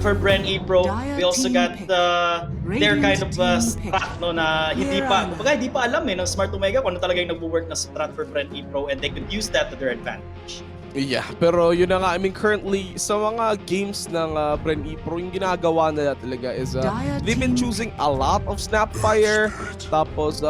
for BRE Pro, we also got their kind of strat no, na hindi pa alam ng Smart Omega kung ano talaga yung nagwo-work na strat for BRE Pro, and they could use that to their advantage. Yeah, pero yun na nga, I mean currently sa mga games ng BRE Pro, yung ginagawa nila talaga is they've been choosing a lot of Snapfire, tapos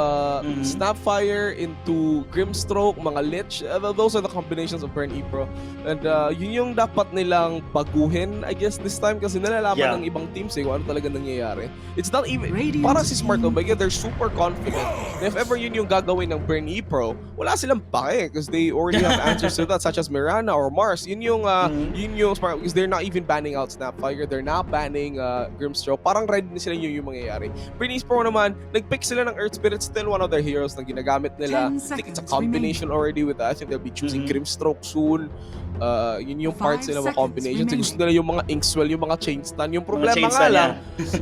Snapfire into Grimstroke, mga Lich. Those are the combinations of BRE Pro, and yun yung dapat nilang baguhin I guess this time, kasi nalalaman ng ibang teams kung ano talaga nangyayari. It's not even para si Smart Omega, they're super confident na if ever yun yung gagawin ng BRE Pro, wala silang pake because they already have answers to that, such as Mirana or Mars. Yun yung Smart, because they're not even banning out Snapfire, they're not banning Grimstroke. Parang ready na sila yung mangyayari. BRE Pro naman, nag-pick sila ng Earth Spirit, still one of their heroes na ginagamit nila. I think it's a combination already with I think they'll be choosing Grimstroke soon. Yun yung parts nila mga combinations. Gusto nila yung mga Inkswell, yung mga chain stun. Yung problema nga lang,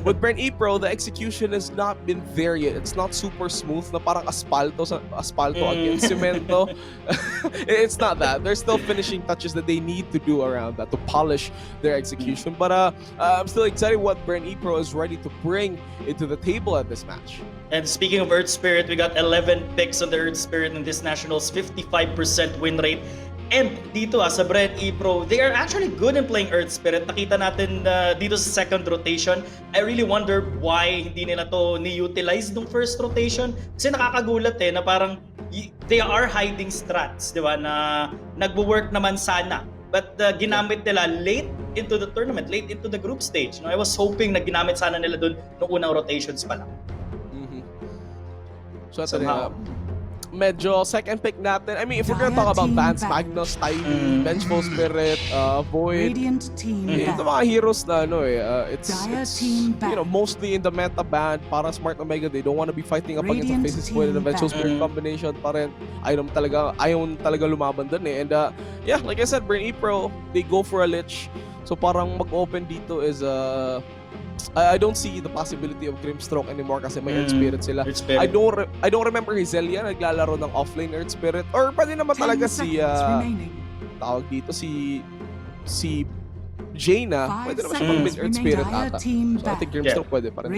with BRE Pro, the execution has not been there yet. It's not super smooth na parang asfalto against cemento. It's not that. They're still finishing touches that they need to do around that to polish their execution. But I'm still excited what BRE Pro is ready to bring into the table at this match. And speaking of Earth Spirit, we got 11 picks on the Earth Spirit in this Nationals, 55% win rate. And dito sa BRE Pro, they are actually good in playing Earth Spirit. Nakita natin dito sa second rotation. I really wonder why hindi nila to ni-utilize nung first rotation. Kasi nakakagulat na parang they are hiding strats, di ba, na nagwo-work naman sana. But ginamit nila late into the tournament, late into the group stage. I was hoping na ginamit sana nila dun nung unang rotations pa lang. So somehow, medyo second pick natin. I mean, if we're gonna talk about bans, Magnus, Tiny, Vengeful Spirit, Void, ito mga heroes na it's mostly in the meta ban. Para Smart Omega, they don't want to be fighting up against the Faceless Void and the Vengeful Spirit combination pa rin. Ayaw talaga lumaban dun And yeah, like I said, BRE Pro, they go for a Lich. So parang mag-open dito is I don't see the possibility of Grimstroke anymore kasi may Earth Spirit sila. I don't remember Hizelia naglalaro ng offlane Earth Spirit, or pwede naman talaga si tawag dito si Jaina, pwede naman siya mag-mid Earth Spirit ata. So I think Grimstroke pwede pa rin.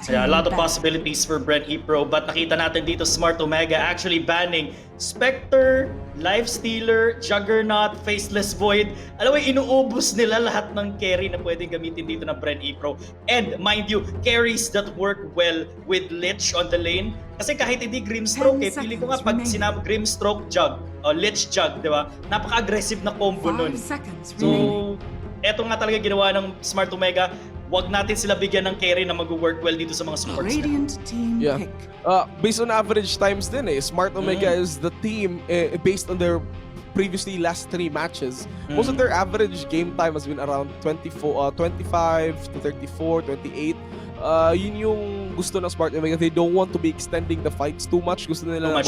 Yeah, a lot of possibilities for BRE Pro, but nakita natin dito Smart Omega actually banning Spectre, Lifestealer, Juggernaut, Faceless Void. Alam mo, inuubos nila lahat ng carry na pwedeng gamitin dito ng BRE Pro. And mind you, carries that work well with Lich on the lane. Kasi kahit hindi Grimstroke, feeling ko nga pag sinama Grimstroke Jug, o Lich Jug, di ba? Napaka-aggressive na combo nun. So, eto nga talaga ginawa ng Smart Omega. Wag natin sila bigyan ng carry na mag-work well dito sa mga supports nila. Yeah. Based on average times din Smart Omega is the team based on their previously last 3 matches. Most of their average game time has been around 25 to 34, 28. Yun yung gusto ng Smart Omega. They don't want to be extending the fights too much. Gusto nila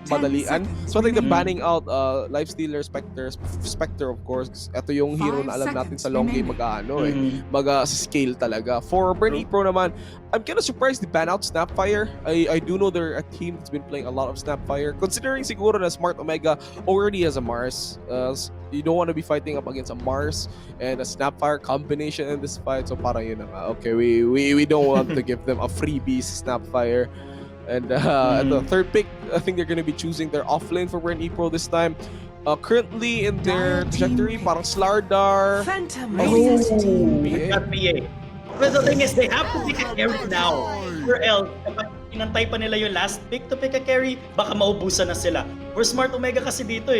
madalian. So I think they're banning out Lifestealer, Spectre of course. Ito yung hero na alam natin sa long game mag-scale talaga. For BRE Pro naman, I'm kind of surprised they ban out Snapfire. I do know they're a team that's been playing a lot of Snapfire. Considering siguro na Smart Omega already has a Mars. You don't want to be fighting up against a Mars and a Snapfire combination in this fight. So parang yun na nga. Okay, we don't want to give them a freebie Snapfire. And at the third pick, I think they're going to be choosing their offlane for BRE Pro this time. Currently in their trajectory, parang Slardar. PA. But the thing is, they have to pick a carry now. Or else, kapag inantay pa nila yung last pick to pick a carry, baka maubusan na sila. For Smart Omega kasi dito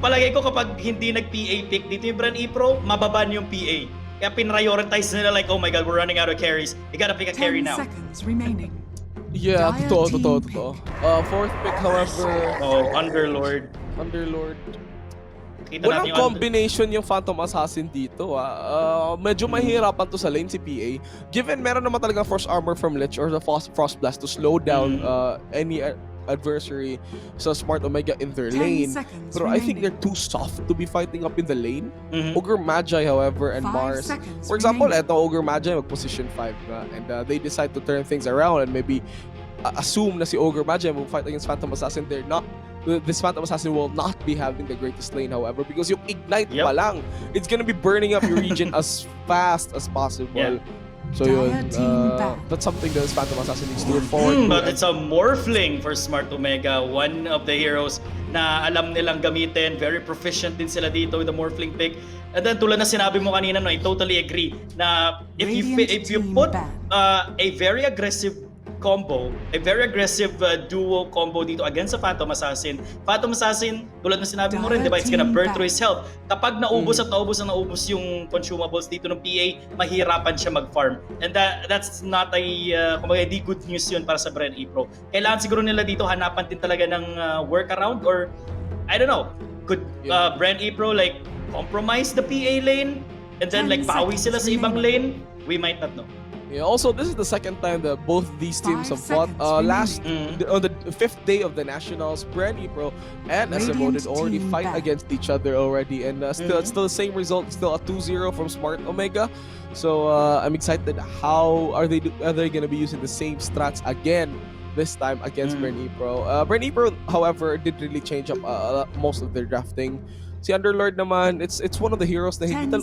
palagay ko kapag hindi nag-PA pick dito yung BRE Pro, mababan yung PA. Kaya pinrioritize nila like, oh my god, we're running out of carries. You gotta pick a carry now. 10 seconds remaining. Yeah, totoo. Fourth pick, however... Underlord. Walang combination yung Phantom Assassin dito. Medyo mahirapan to sa lane si PA. Given meron naman talaga Frost Armor from Lich or the Frost Blast to slow down any adversary sa Smart Omega in their lane. Pero I think they're too soft to be fighting up in the lane. Ogre Magi, however, and Mars. For example, eto Ogre Magi mag-position 5 na. And they decide to turn things around and maybe assume na si Ogre Magi will fight against Phantom Assassin. They're not this Phantom Assassin will not be having the greatest lane, however, because yung Ignite Yep. pa lang, it's gonna be burning up your region as fast as possible. Yeah. So yun, that's something that this Phantom Assassin needs to look forward to. But it's a Morphling for Smart Omega, one of the heroes na alam nilang gamitin. Very proficient din sila dito with the Morphling pick. And then tulad na sinabi mo kanina, no, I totally agree na if you put a very aggressive combo, a very aggressive duo combo dito against sa Phantom Assassin, tulad na sinabi mo rin, diba, it's gonna burn through his health. Kapag naubos at naubos yung consumables dito ng PA, mahirapan siya mag-farm. And that's not kumbaga, di good news yun para sa BRE Pro. Kailangan siguro nila dito hanapan din talaga ng workaround, or I don't know, could BRE Pro like compromise the PA lane and then like bawi sila sa ibang lane? We might not know. Yeah, also, this is the second time that both these teams have fought. Last on the 5th day of the Nationals, BRE Pro and SMO did already fight against each other already, and still it's still the same result, still a 2-0 from Smart Omega. So I'm excited. How are they gonna be using the same strats again this time against BRE Pro? BRE Pro, however, did really change up most of their drafting. Si Underlord naman, it's one of the heroes na hindi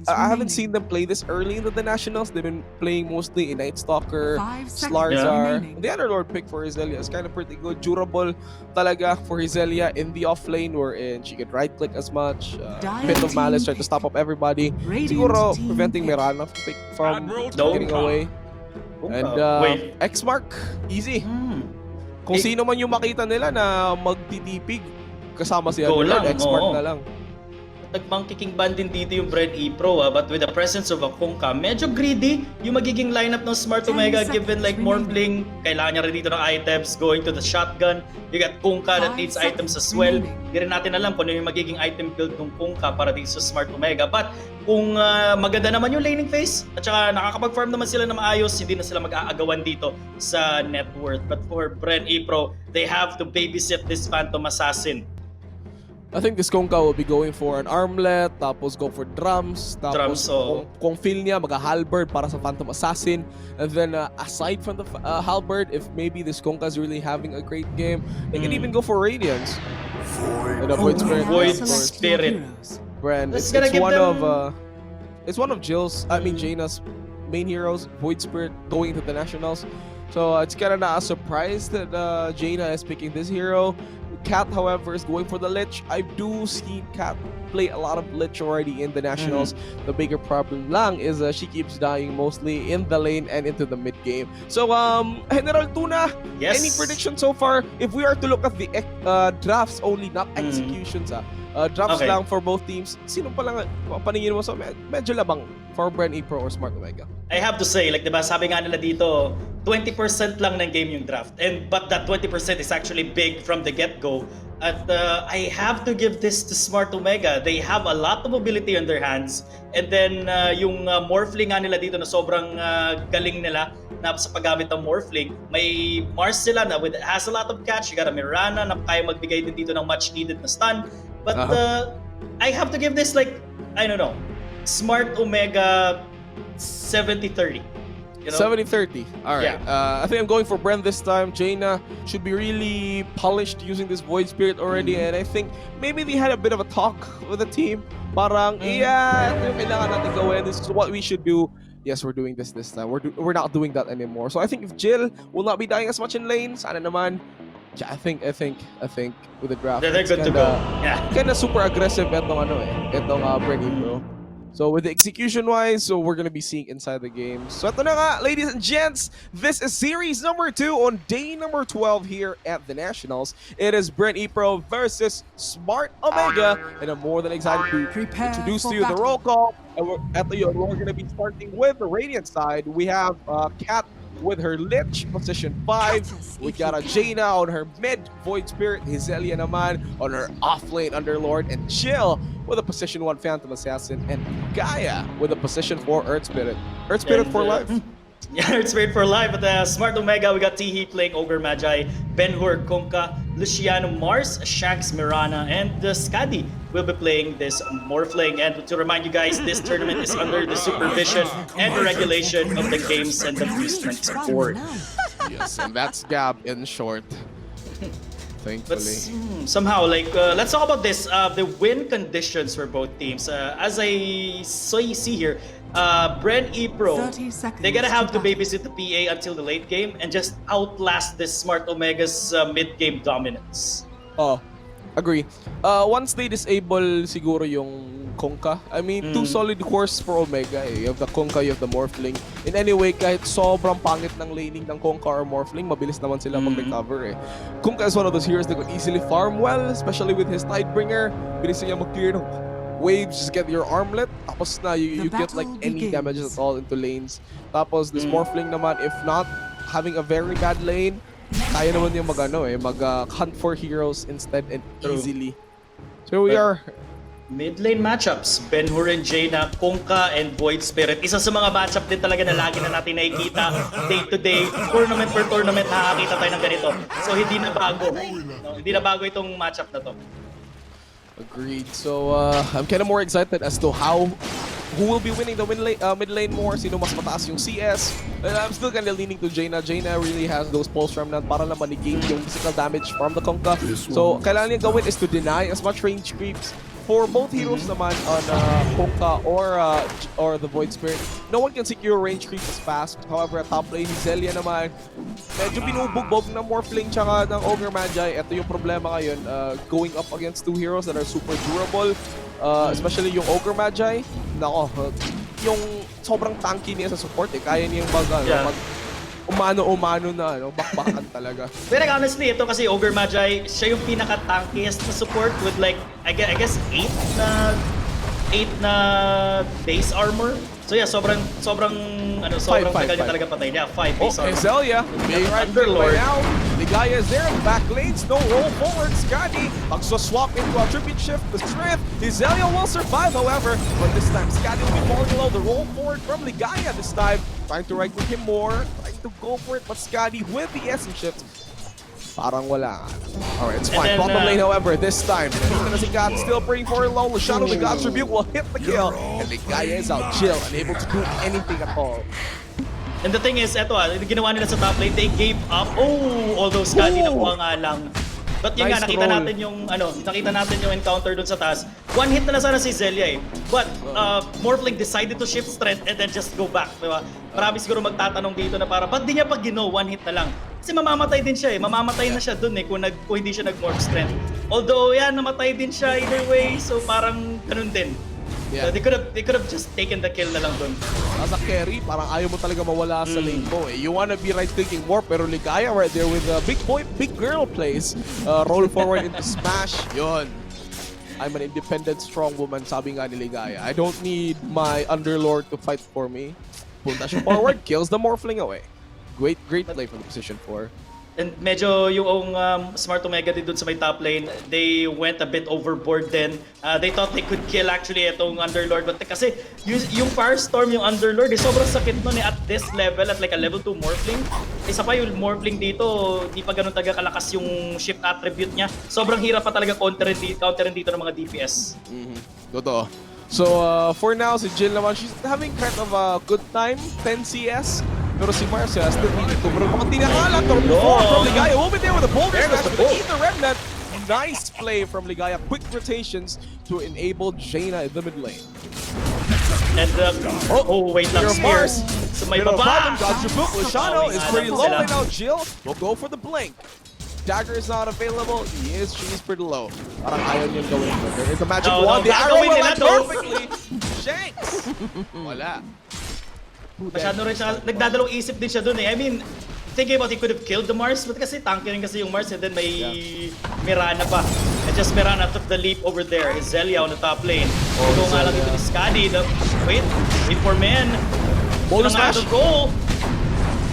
I haven't seen them play this early into the Nationals. They've been playing mostly in Night Stalker, Slarzar. The Underlord pick for Hizelia is kind of pretty good. Durable talaga for Hizelia in the off lane, wherein she can right click as much. Pit of Malice, try to stop up everybody. Siguro preventing Mirana from getting away. And X-Mark, easy. Kung sino man yung makita nila na magtitipig, kasama si Underlord, X-Mark na lang. Nagpang-kicking ban din dito yung BRE Pro, but with the presence of a Kunkka, medyo greedy yung magiging lineup ng Smart Omega, given like Morphling, kailangan niya rin dito ng items, going to the shotgun. You got Kunkka that needs items as well. Hindi rin natin alam kung ano yung magiging item build ng Kunkka para dito sa Smart Omega. But kung maganda naman yung laning phase, at saka nakakapag-farm naman sila na maayos, hindi na sila mag-aagawan dito sa net worth. But for BRE Pro, they have to babysit this Phantom Assassin. I think this Kunkka will be going for an armlet, tapos go for drums, tapos kung feel niya, mag-halberd para sa Phantom Assassin. And then aside from the halberd, if maybe this Kunkka is really having a great game, they can even go for Radiance. And Void Spirit. Brand, it's one of Jaina's main heroes, Void Spirit, going into the Nationals. So it's kind of not a surprise that Jaina is picking this hero. Cat, however, is going for the Lich. I do see Cat play a lot of Lich already in the Nationals. The bigger problem lang is she keeps dying mostly in the lane and into the mid game. So, General Tuna, any prediction so far? If we are to look at the drafts only, not executions, drafts lang for both teams, sino pa lang paningin mo? So, medyo labang for BRE Pro or Smart Omega? I have to say, like, diba, sabi nga nila dito, 20% lang ng game yung draft. But that 20% is actually big from the get-go. At I have to give this to Smart Omega. They have a lot of ability on their hands. And then yung Morphling nga nila dito na sobrang galing nila na sa paggamit ng Morphling. May Mars sila na has a lot of catch. You got a Mirana na kaya magbigay din dito ng much needed na stun. But I have to give this, like, I don't know, Smart Omega 70-30. You know? 70-30. Alright. I think I'm going for Bren this time. Jaina should be really polished using this Void Spirit already. And I think maybe they had a bit of a talk with the team. Parang, ito yung kailangan natin gawin. This is what we should do. Yes, we're doing this time. We're not doing that anymore. So I think if Jill will not be dying as much in lane, sana naman. Yeah, I think with the draft, they're good to go. Yeah. Kinda super aggressive itong BRE Pro. So with the execution-wise, so we're gonna be seeing inside the game. So ito na nga, ladies and gents, this is series number 2 on day number 12 here at the Nationals. It is BRE Pro versus Smart Omega, and I'm more than excited to introduce to you the roll call. And we're gonna be starting with the Radiant side. We have Cat with her Lich, position 5. We got a Jaina on her mid, Void Spirit, Hizelia naman on her off-lane Underlord, and Chill with a position 1 Phantom Assassin, and Gaia with a position 4 Earth Spirit. Earth Spirit for life. Yeah, Earth Spirit for life. But Smart Omega, we got Tihi playing Ogre Magi, Ben-Hur Kunkka, Luciano Mars, Shanks Mirana, and Skadi will be playing this Morphling. And to remind you guys, this tournament is under the supervision and the regulation of the Games and Amusement Board. Yes, and that's Gab in short. thankfully. Somehow, like, let's talk about this. The win conditions for both teams. As I see here, Bren Pro, 30 seconds they gotta have to to babysit the PA until the late game and just outlast this Smart Omega's mid-game dominance. Oh, agree. Once they disable siguro yung Konka, I mean, two solid cores for Omega eh. You have the Konka, you have the Morphling. In any way, kahit sobrang pangit ng laning ng Konka or Morphling, mabilis naman sila mag-recover eh. Konka is one of those heroes that could easily farm well, especially with his Tidebringer. Bilis niya mag-clear ng waves, just get your armlet, tapos na you get like any damages at all into lanes. Tapos this Morphling naman, if not having a very bad lane, kaya naman yung mag-hunt for heroes instead and easily. So here we are. Mid-lane matchups, Ben-Hur and Jaina, Konka and Void Spirit. Isa sa mga matchup din talaga na lagi na natin nakikita day to day, tournament per tournament, nakakita tayo ng ganito. So hindi na bago. No, hindi na bago itong matchup na to. Agreed. So I'm kind of more excited as to who will be winning the mid lane more, sino mas mataas yung CS. And I'm still kind of leaning to Jaina. Jaina really has those pulse remnant para lang manigate yung physical damage from the Konka. So kailangan niya gawin is to deny as much range creeps. For both heroes naman on Konka or the Void Spirit, no one can secure range creep as fast. However, at top lane, Zelia naman, medyo binubugbog ng Morphling tsaka ng Ogre Magi. Ito yung problema ngayon, going up against two heroes that are super durable. Especially yung Ogre Magi, nako, yung sobrang tanky niya sa support eh. Kaya niyang umano-umano na, bakbakan talaga. Pero honestly, ito kasi Ogre Magi, siya yung pinaka-tankiest na support with like, I guess 8 na base armor. So yeah, sobrang tagal niya talaga patay niya. 5 base armor. Zelia, big Underlord. Right now, Ligaya is there in the back lanes, no roll forward. Skadi, magso-swap into a tribute shift with strength. Zelia will survive, however, but this time Skadi will be falling below the roll forward from Ligaya this time. Trying to right with him more, trying to go for it, but Skadi with the essence shift, parang wala. Alright, it's fine. Bottom lane, however, this time, God still praying for a low. Shadow the God's Rebuke will hit the kill, and Ligaya is out chill, unable to do anything at all. And the thing is, eto ginawa nila sa top lane, they gave up. Although Skadi nakuha nga lang. But yun Nice nga, nakita natin yung encounter dun sa taas. One hit na sana si Zelia eh. But Morphling decided to shift strength and then just go back, di ba? Marami siguro magtatanong dito na para, ba't di niya pag one hit na lang? Kasi mamamatay din siya eh. Mamamatay na siya dun eh kung hindi siya nag-morph strength. Although yan, namatay din siya either way, so parang ganun din. Yeah. So they could have just taken the kill na lang dun. As a carry, parang ayaw mo talaga mawala sa lane mo eh. You wanna be right-clicking more, pero Ligaya right there with a big boy, big girl plays. Roll forward into smash. Yun. I'm an independent, strong woman, sabi nga ni Ligaya. I don't need my Underlord to fight for me. Punta siya forward, kills the Morphling away. Great play from the position 4. And medyo yung Smart Omega din dun sa may top lane, they went a bit overboard din. They thought they could kill actually itong Underlord. But kasi yung Firestorm, yung Underlord, sobrang sakit nun eh at this level, at like a level 2 Morphling. Isa pa yung Morphling dito, di pa ganun talaga kalakas yung shift attribute niya. Sobrang hirap pa talaga counterin dito ng mga DPS. Totoo. So for now, si Jill naman, she's having kind of a good time, 10 CS. Pero si Marcia still needed to. Pero mukhang tinakalan to from Ligaya. Will be there with a boulder smash, but eat the remnant. Nice play from Ligaya. Quick rotations to enable Jaina in the mid lane. And wait lang, Spears. So may baba. God's Rebuke. Lashano is pretty low right now. Jill will go for the blink. Dagger is not available. She's pretty low. Parang ayaw niyang gawin. There is a magic wand. The arrow will land perfectly. Shanks. Wala. Masyado rin siya, nagdadalawang isip din siya dun eh. I mean, thinking about he could have killed the Mars, but kasi tanky rin kasi yung Mars and then may Mirana pa. And just Mirana took the leap over there. Is Zelia on the top lane. Ito nga lang dito ni Skadi. Wait for men. Bonus smash. The goal.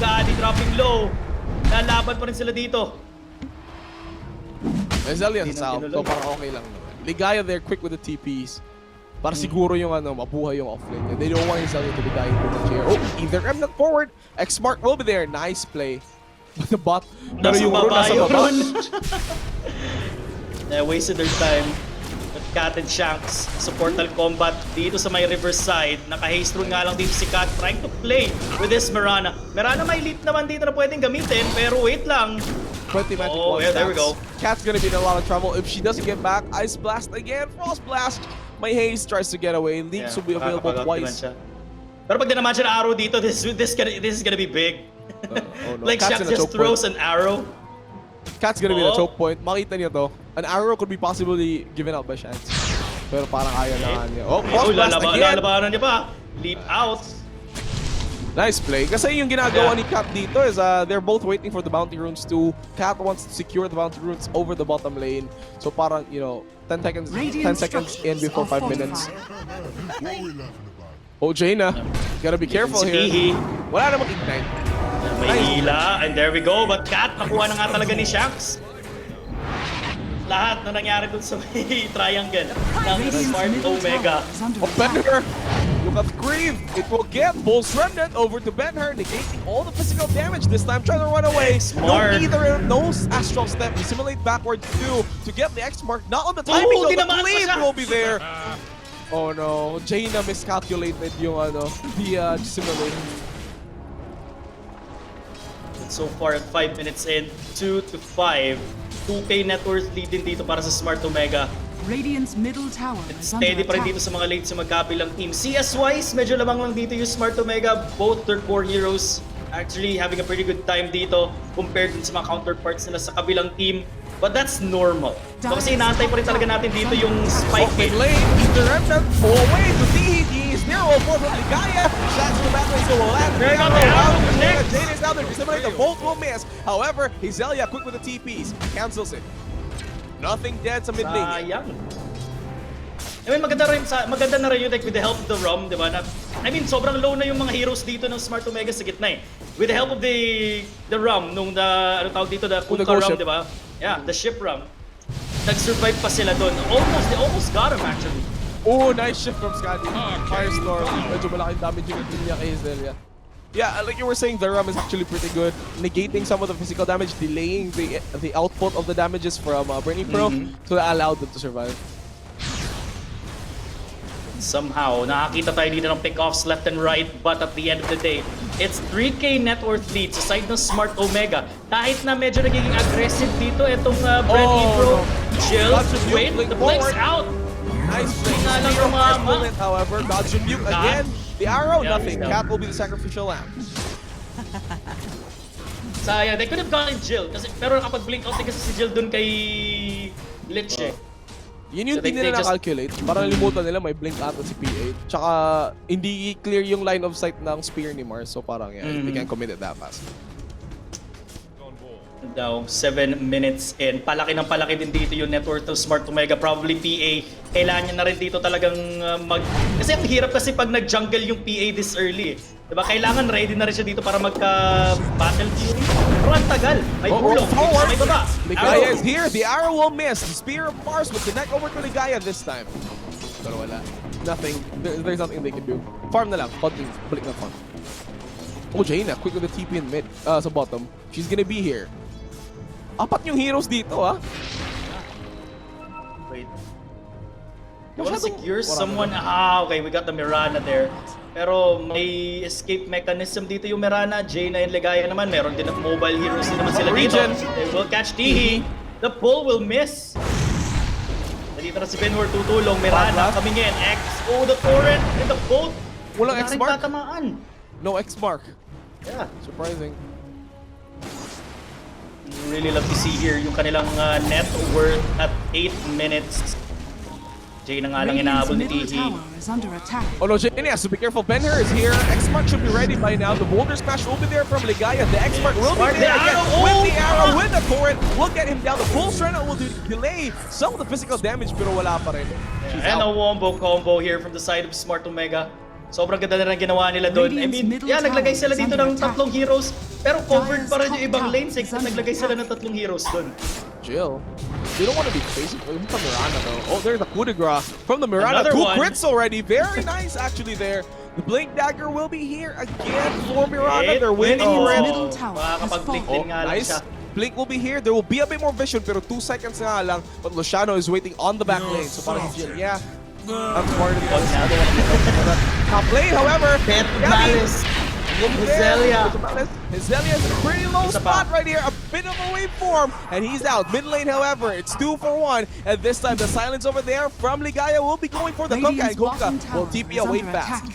Skadi dropping low. Lalaban pa rin sila dito. May Zelia sa south, so parang okay lang. Ligaya there, quick with the TPs. Para siguro yung mabuhay yung offlane niya. They don't want his Zelia to be dying too much here. Either remnant forward. X-Smart will be there. Nice play. But the bot, pero yung Rune nasa baba. Wasted their time. But Cat and Shanks, supportal combat dito sa may riverside. Naka-haste rune nga lang dito si Cat trying to play with this Mirana. Mirana may leap naman dito na pwedeng gamitin, pero wait lang. 20 magic Oh, yeah, there we go. Cat's gonna be in a lot of trouble if she doesn't get back. Ice Blast again, Frost Blast. My Haze tries to get away. Leaks will be available twice. Pero pag dinaman siya ng arrow dito, this is gonna be big. Oh no. Like Cat's Shaq in a just choke throws point. an arrow. Cat's gonna be in a choke point. Makita niyo to. An arrow could be possibly given out by Chance. Pero parang ayaw na niya. Oh, Frost Blast again! Lalabanan niya pa. Leap out. Nice play. Kasi yung ginagawa ni Cat dito is they're both waiting for the bounty runes too. Cat wants to secure the bounty runes over the bottom lane. So parang, you know, 10 seconds in before 5 minutes. Oh, Jaina. Gotta be careful here. Wala namang ignite. May hila. And there we go. But Cat, nakuha na nga talaga ni Shanks. Lahat na nangyari dun sa may triangle ng Smart Omega. Oh, Ben-Hur! Look at Grieve! It will get Bull's Remnant over to Ben-Hur, negating all the physical damage this time, trying to run away. Smart. No Astral Step, you simulate backwards too to get the X mark. Not on the timing, though, the Cleave will be there. Oh no, Jaina miscalculated yung the simulator. So far at 5 minutes in, 2-5. 2K net worth lead din dito para sa Smart Omega. Radiant's middle tower is under Steady pa rin attack. dito sa mga late sa magkabilang team. CS-wise, medyo lamang lang dito yung Smart Omega. Both their core heroes actually having a pretty good time dito compared dun sa mga counterparts nila sa kabilang team. But that's normal. So, kasi inaantay pa rin talaga natin dito yung spike Mid lane, the Remnant full away to DED, 0-4 from Ligaya. Shots to the back lane, so There you go, the arrow connects. Jade is down there, disseminate, the bolt will miss. However, Hazelia quick with the TPs, cancels it. Nothing dead sa mid lane. Sayang. I mean, maganda na rin yun, like, with the help of the ROM, di ba? I mean, sobrang low na yung mga heroes dito ng Smart Omega sa gitna eh. With the help of the ROM, nung ano tawag dito, the Kuka ROM, di ba? Yeah, the ship ROM. Nag-survive pa sila doon. They almost got him actually. Oh, nice shift from Scotty. Firestorm, medyo malaking damage yung niya kay Hazelia. Yeah, like you were saying, the RAM is actually pretty good, negating some of the physical damage, delaying the output of the damages from BRE Pro, so that allowed them to survive. Somehow, nakakita tayo dito ng pick-offs left and right, but at the end of the day, it's 3K net worth lead sa side ng Smart Omega. Kahit na medyo nagiging aggressive dito, itong BRE Pro. Chill, wait, the blink's out! Nice play. Moment, however, dodge rebuke again. The arrow, nothing. Cat will be the sacrificial lamb. Sayang, they could have gotten Jill, pero kapag blink out kasi si Jill dun kay Lich eh. Yun yung hindi nila na-calculate. Parang nalimutan nila may blink ata si P8. Tsaka hindi clear yung line of sight ng spear ni Mars. So parang they can't commit it that fast. Now, 7 minutes in. Palaki ng palaki din dito yung net worth ng Smart Omega. Probably PA. Kailangan niya na rin dito talagang Kasi ang hirap kasi pag nag-jungle yung PA this early eh. Diba? Kailangan ready na rin siya dito para magka-battle fury. Pero ang tagal. May bulong. May baba. Ligaya is here. The arrow will miss. The spear of Mars will connect over to Ligaya this time. Pero wala. Nothing. There's nothing they can do. Farm na lang. Balik na farm. Oh, Jaina. Quick with the TP in mid. Sa bottom. She's gonna be here. Apat yung heroes dito, ah. Wait. You wanna secure someone? Okay. We got the Mirana there. Pero may escape mechanism dito yung Mirana. Jaina and Ligaya naman. Meron din ng mobile heroes din naman sila dito. They will catch Tihi. The pull will miss. Nandito na si Ben-Hur tutulong. Mirana coming in. X. Oh, the torrent and the bolt. Walang X mark. Tatamaan. No X mark. Yeah. Surprising. Really love to see here yung kanilang net worth at 8 minutes. Jaina nga lang inaabol ni Tihi. Oh no, Jaina has to be careful. Ben-Hur is here. X-Mark should be ready by now. The Boulder Smash will be there from Ligaya. The X-Mark will be there again. With the arrow, with the torrent. We'll get him down. The Bull Strand will delay some of the physical damage, pero wala pa rin. And a wombo combo here from the side of Smart Omega. Sobrang ganda na rin ginawa nila doon. I mean, naglagay sila dito ng tatlong heroes, pero covered pa rin yung ibang lanes eh. Naglagay sila ng tatlong heroes doon. Jill. They don't want to be facing from Mirana though. Oh, there's a coup de grace from the Mirana. Another 2 one. crits already. Very nice actually there. The Blink Dagger will be here again for Mirana. They're waiting for it. Makakapag-blink din nga lang siya. Blink will be here. There will be a bit more vision, pero 2 seconds nga lang. But Luciano is waiting on the back lane. So parang Jill, yeah. I'm smarter than this. Top lane, however. Zelia. Zelia is in a pretty low Isa pa. spot right here. A bit of a waveform, and he's out. Mid lane, however, it's 2 for 1. And this time, the silence over there from Ligaya will be going for the Kunkka. And Kunkka will TP away fast.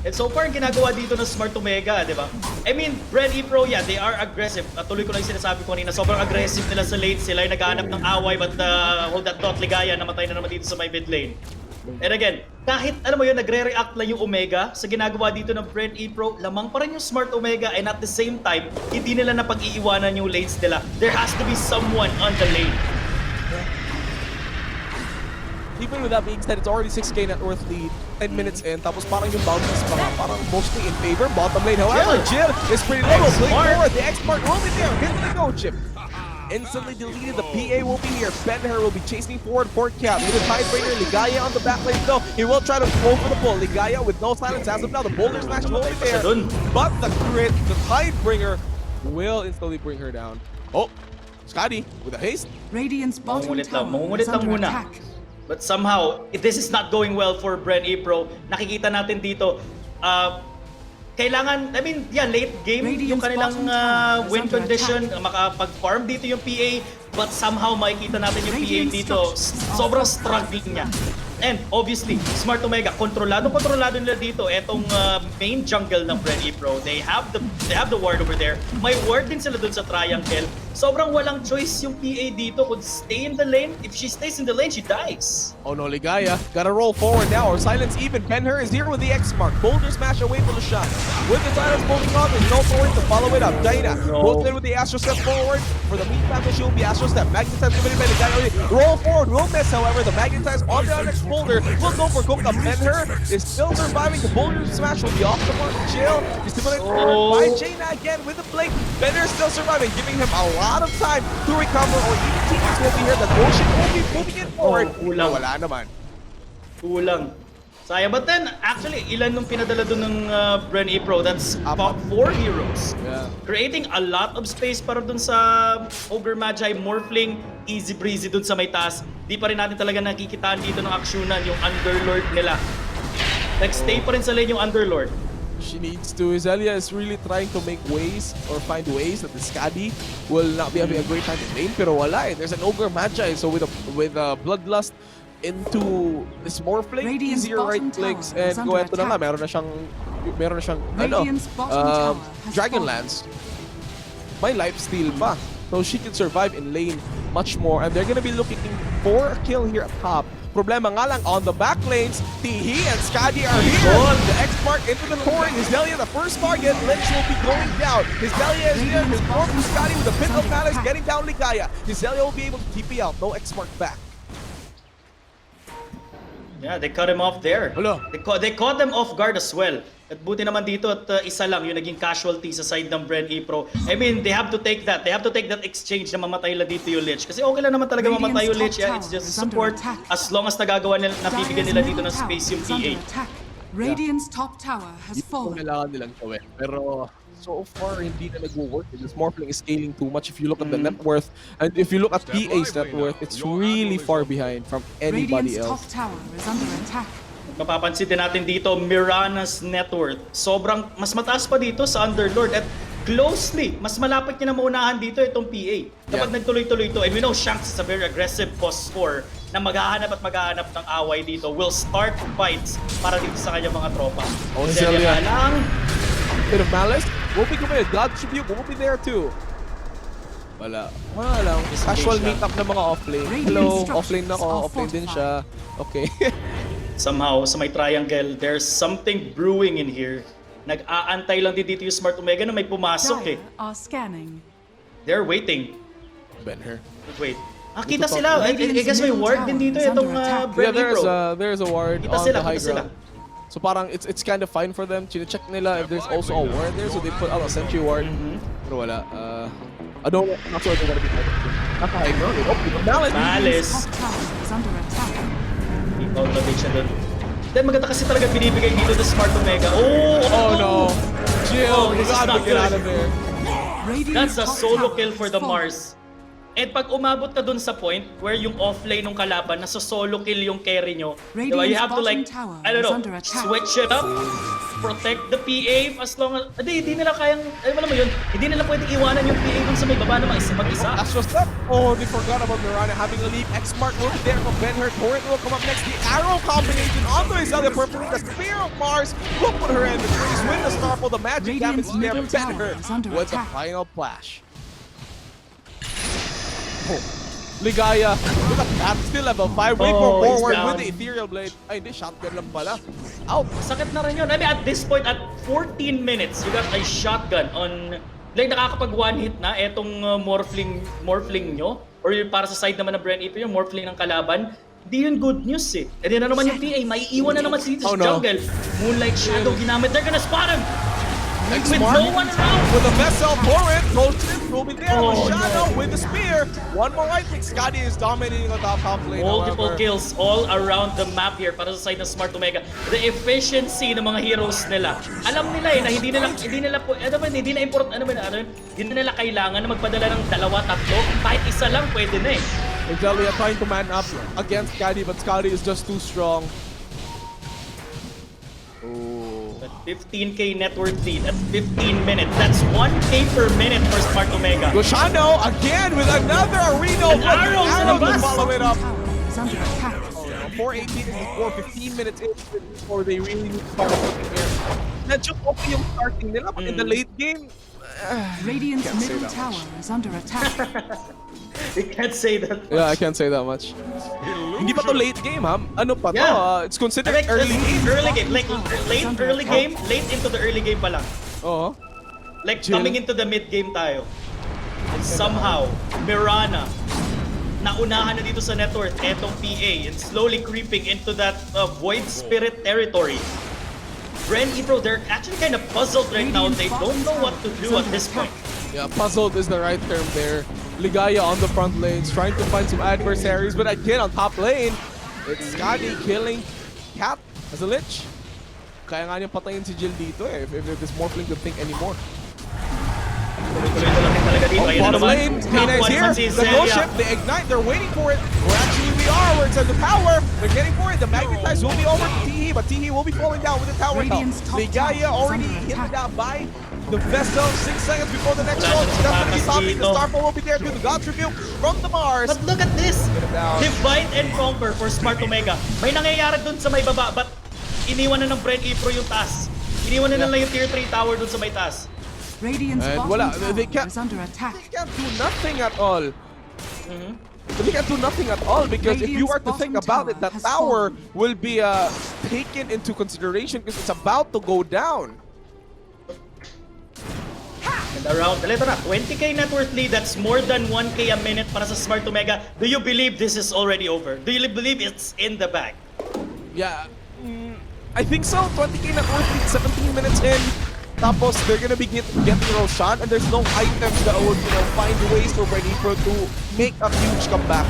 And so far, ang ginagawa dito ng Smart Omega, di ba? I mean, BRE Pro, yeah, they are aggressive. Tuloy ko lang yung sinasabi ko kanina, sobrang aggressive nila sa lane. Sila ay naghahanap ng away, but hold that thought, Ligaya, namatay na naman dito sa may mid lane. And again, kahit, alam mo yun, nagre-react lang yung Omega sa ginagawa dito ng BRE Pro, lamang pa rin yung Smart Omega, and at the same time, hindi nila napag-iiwanan yung lanes nila. There has to be someone on the lane. Even with that being said, it's already 6k net worth lead, 10 minutes in, tapos parang yung bounties parang mostly in favor. Bottom lane, however, Jill is pretty low. Playing forward, the expert will be there. Hit the go chip. Instantly deleted, the PA will be here. Benher will be chasing forward Port Cap. With a tiebreaker, Ligaya on the back lane though. He will try to go for the pull. Ligaya with no silence as of now. The boulder smash will be there. But the crit, the tidebringer, will instantly bring her down. Oh, Scotty with a haste. Radiant's bottom tower Mangungulit is lang under muna. attack. But somehow, if this is not going well for BRE Pro, nakikita natin dito, kailangan, I mean, yeah, late game yung kanilang win condition, makapag-farm dito yung PA, but somehow makikita natin yung PA dito, sobrang struggling niya. And obviously, Smart Omega, kontrolado nila dito. Etong main jungle ng BRE Pro, they have the ward over there. May ward din sila dun sa triangle. Sobrang walang choice yung PA dito kung stay in the lane. If she stays in the lane, she dies. Oh no, Ligaya gotta roll forward now or silence even. Benher is here with the X mark. Boulder smash away from the shot. With the silence holding on, there's no forward to follow it up. Dyna goes in with the Astro Step forward. For the meantime, she will be Astro Step. Magnetize committed by Ligaya. Roll forward, will miss, however. The Magnetize on the next boulder will go for Kunkka. Benher is still surviving. The boulder smash will be off the mark. Chill. He's stimulated forward by Jaina again with the blink. Benher is still surviving, giving him a lot of time to recover, or even teammates will be here. The motion will be moving it forward. Kulang. Wala naman. Kulang. Sayang. But then, actually, ilan nung pinadala dun ng BRE Pro? That's top 4 heroes. Yeah. Creating a lot of space para dun sa Ogre Magi, Morphling, easy breezy dun sa may taas. Di pa rin natin talaga nakikitaan dito ng aksyonan, yung Underlord nila. Like, stay pa rin sa lane yung Underlord. She needs to. Zelia is really trying to make ways or find ways that the Skadi will not be having a great time in lane. Pero wala eh. There's an Ogre Magi, so with a Bloodlust into this Morphling, easier right clicks, and go eto na nga, meron na siyang Dragonlance. May lifesteal pa. So she can survive in lane much more, and they're gonna be looking for a kill here at top. Problema nga lang on the back lanes, Tihi and Skadi are here. The X-Mark into the touring. Hizdelia the first target. Lynch will be going down. Hizdelia is here. His form from Skadi with a pit of malice getting down Ligaya. Hizdelia will be able to TP out. No X-Mark back. Yeah, they cut him off there. Hello. They caught them off guard as well. At buti naman dito at isa lang yung naging casualty sa side ng BRE Pro. I mean, they have to take that. They have to take that exchange na mamatay lang dito yung Lich. Kasi okay lang naman talaga mamatay yung Lich. Yeah, it's just support as long as nagagawa nila, nabibigyan nila dito ng space yung PA. Radiant's top tower has fallen. Kailangan nilang gawin. Pero so far, hindi na nag-work. This Morphling is scaling too much. If you look at the net worth, and if you look at PA's net worth, it's really far behind from anybody else. Radiant's top tower is under attack. Mapapansin din natin dito, Mirana's net worth. Sobrang mas mataas pa dito sa Underlord at closely, mas malapit niya na maunahan dito itong PA. Kapag nagtuloy-tuloy ito, and we know Shanks is a very aggressive boss 4 na maghahanap ng away dito, will start fights para dito sa kanyang mga tropa. Zelia lang. Bit of malice will be committed. God Tribute will be there too. Wala lang. Casual meetup ng mga offlane. Hello, offlane na ako. Offlane din siya. Okay. Somehow, sa may triangle, there's something brewing in here. Nag-aantay lang din dito yung Smart Omega na may pumasok eh. Are scanning. They're waiting. Benher. Wait. Kita sila. I guess may ward din dito itong BRE Pro. There's a ward on the high ground. So parang it's kind of fine for them. Chine-check nila if there's also a ward there, so they put out a sentry ward. Pero wala. I don't know. Not sure they're gonna be fighting. Naka-high ground. Oh, Malice. Top tower is under attack. Automate siya dun. Then maganda kasi talaga binibigay dito the Smart Omega. Oh no. Jill, this is God, not get out good. of there. That's a solo kill for the Mars. And pag umabot ka dun sa point where yung offlane ng kalaban, nasa solo kill yung carry nyo, diba? You Radiant's have to like, bottom tower I don't is know, under attack. switch it up, protect the PA as long as, hindi nila kayang, alam mo yun, hindi nila pwedeng iwanan yung PA dun sa may baba na mag-isa. That's just up. Oh, they forgot about Mirana having a leap. X-Mark will be there from Ben Hurt. Torrent will come up next. The arrow combination on the Azalea perfectly. The Spear of Mars will put her in the trees. Win the Starfall. The magic damage Radiant's there. middle Ben tower Hurt is under with the attack. final flash. Oh. Ligaya with a tap, still level 5. Wait for Oh, he's forward down. with the Ethereal Blade. Ay, hindi. Shotgun lang pala. Out. Sakit na rin yun. I mean, at this point, at 14 minutes, you got a shotgun on, like nakakapag one hit na etong morphling nyo, or yung para sa side naman ng Brent Eater, yung morphling ng kalaban. Hindi yun good news eh. E di na naman yung PA, maiiwan na naman dito sa jungle. Moonlight Shadow ginamit, they're gonna spot him! With X-Mark no one around! with a Vessel Torrent, Ghost will be there Oh, with Shadow no. with the spear. One more right click. Scotty is dominating on top lane. Multiple however. kills all around the map here para sa side ng Smart Omega. The efficiency ng mga heroes nila. Alam nila eh na hindi na nila kailangan na magpadala ng dalawa, tatlo. Kahit isa lang pwede na eh. Azalea trying to man up against Scotty, but Scotty is just too strong. But 15k net worth lead at 15 minutes. That's 1k per minute for Smart Omega. Goshano again with another arena. An arrow sa to labas. follow it up. Tower is under attack. 4:18 before 15 minutes in before they really need to start something here. Medyo okay yung starting nila, but in the late game, Radiant's Can't say middle that tower is under attack. You can't say that. yeah, I can't say that much. Hindi pa to late game, ha? Ano pa to? Yeah. It's considered Correct. early game. Early game. Like late into the early game pa lang. Oo. Like Chill. coming into the mid game tayo. And somehow, Mirana, naunahan na dito sa net worth, etong PA, and slowly creeping into that Void Spirit territory. Brent Eater, they're actually kind of puzzled right now. They don't know what to do at this point. Yeah, puzzled is the right term there. Ligaya on the front lanes, trying to find some adversaries, but again on top lane, it's Scotty killing Cat as a lich. Kaya nga niyang patayin si Jill dito eh, if this Morphling could think anymore. Tuloy-tuloy lang din talaga dito. Oh, Ayun na bottom naman. lane, Top Kena is one here, naman si the ghost Zelia. ship, they ignite, they're waiting for it. Well, actually we are, we're inside the tower, they're getting for it, the Magnetize will be over to Tihi, but Tihi will be falling down with the tower health. Radiant's top Ligaya tower is already under hit attack. down by the Vessel, 6 seconds before the next Wala shot. na That's gonna be tumakas topping, the dito. Starfall will be there to the God's Rebuke from the Mars. But look at this! Get it down. Divide and conquer for Smart Omega. May nangyayari dun sa may baba, but iniwan na ng Brent Eater yung taas. Iniwan na lang yung tier 3 tower dun sa may taas. Radiant's And bottom wala, tower they can't- is under attack. They can't do nothing at all. They can't do nothing at all because if you are to think Radiant's about it, that bottom tower tower has will be taken into consideration because it's about to go down. And around, ito na, 20k net worth lead, that's more than 1k a minute para sa Smart Omega. Do you believe this is already over? Do you believe it's in the bag? Yeah, I think so. 20k net worth lead, 17 minutes in. Tapos they're gonna be getting Roshan, and there's no items that would find ways for Brent Eater to make a huge comeback.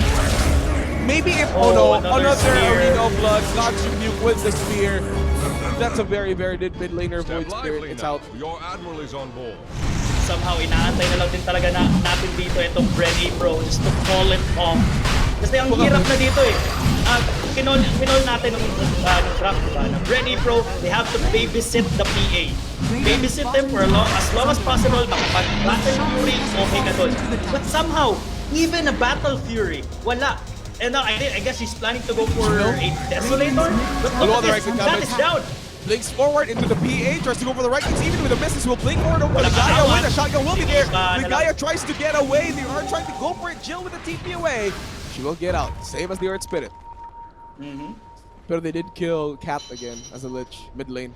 Maybe if another spear. Arena of Blood, God's Rebuke with the spear. That's a very good mid laner Void Spirit. It's out. Your admiral is on board. Somehow, inaantay na lang din talaga natin dito itong Brent Eater just to call it off. Kasi ang hirap na dito eh. Kinol natin ng draft, diba? Na Brent Eater, they have to babysit the PA. Babysit them for as long as possible. Makapag-Battle Fury, okay ka doon. But somehow, even a Battle Fury, wala. And now, I guess she's planning to go for a Desolator. But look at this, that is down. Blinks forward into the PA, tries to go for the right kicks, even with the misses, will blink forward over Wala Ligaya kaawan. with a shotgun will be there. Wala. Ligaya tries to get away, they are trying to go for it, Jill with the TP away. She will get out, same as the Earth Spirit. But they did kill Cat again as a lich, mid lane.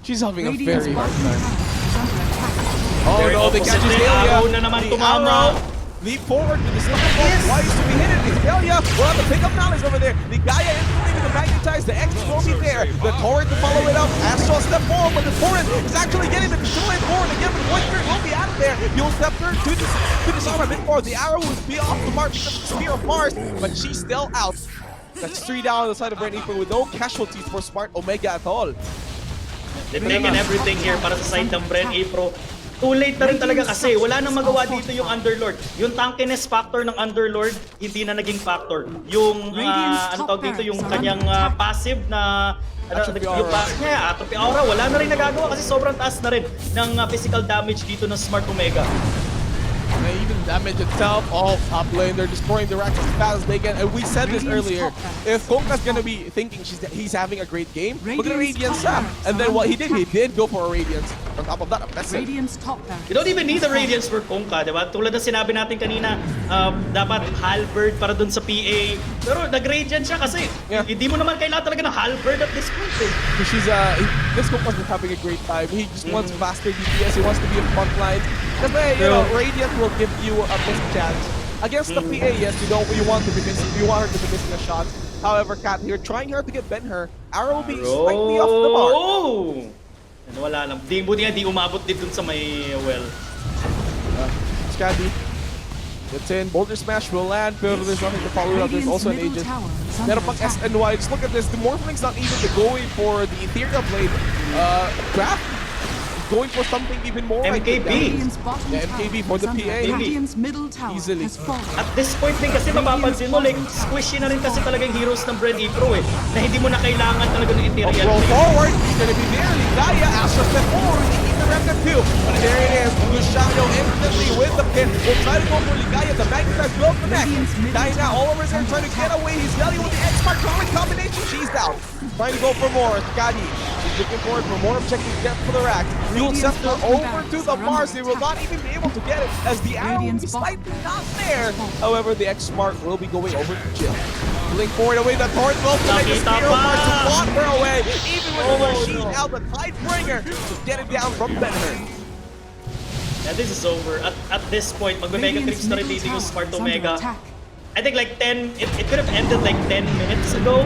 She's having a Radiant's very hard bottom time. tower is under attack. Oh Very no, they catch opposite Azalea. arrow na naman The tumama. arrow. Leap forward with the snowball twice to be hit it. Azalea will have to pick up knowledge over there. The Gaia instantly with the Magnetize. The X is going to be there. The Torrent to follow it up. Astral step forward, but the Torrent is actually getting the destroyed forward again. But the Void Spirit will be out of there. He will step third to disarm a bit more. The arrow will be off the mark because of the Spear of Mars, but she's still out. That's 3 down on the side of Brent Eater with no casualties for Smart Omega at all. They've taken everything here para sa side ng Brent Eater. too late na rin talaga kasi wala nang magawa dito yung Underlord. Yung tankiness factor ng Underlord, hindi na naging factor. Yung, ano tawag dito, yung kanyang passive na Atrophy yung aura. passive niya, Atrophy Aura, wala na rin nagagawa kasi sobrang taas na rin ng physical damage dito ng Smart Omega. And even damage itself, top lane, they're destroying the racks as fast as they can. And we said this earlier, if Konka's gonna be thinking he's having a great game, look at Radiance up. And then what he did go for a Radiance. On top of that, a message. Radiant's top barracks. You don't even need a Radiance for Kongka, di ba? Tulad na sinabi natin kanina, dapat Halberd para dun sa PA. Pero nag-Radiant siya kasi hindi mo naman kailangan talaga ng Halberd at this point eh. This Konka's just having a great time. He just wants faster DPS, he wants to be in front line. Kasi, you know, Radiant will give you a missed chance. Against the PA, yes, you want her to be missing a shot. However, Kat here trying hard to get Ben-Her. Arrow will be slightly off the mark. Ano, wala lang. Buti nga, di umabot din dun sa may well. Scandi gets in. Boulder Smash will land, pero there's nothing to follow up. There's also an agent. Meron pang SNY. Just look at this. The Morphling's not even going for the Ethereal Blade. Grab going for something even more. MKB. MKB for the PA. Radiant's middle tower Easily. has fallen. At this point din kasi mapapansin mo, like, squishy na rin kasi talagang heroes ng BRE Pro eh. Na hindi mo na kailangan talaga ng Ethereal Roll Blade. forward. He's gonna be there. Ligaya, Astra step forward. He needs the record too. But there it is. Luciano instantly with the pin. Will try to go for Ligaya. The Magnus will connect. Ligaya now all over his head trying to get away. He's yelling with the X-Mark combination. She's down. Trying to go for more. Skadi. He's looking forward for more objective depth for the rack. Dual Scepter over to the Mars. They will not even be able to get it as the arrow will be slightly not there. However, the X-Mark will be going over to Jill. Pulling forward away the Torrent will connect the Spear Mars to block her away. Even with the machine out, the Tidebringer to get it down from Ben-Her. Yeah, this is over. At this point, magme-mega trips na rin dito yung Smart Omega. I think like 10, it could have ended like 10 minutes ago.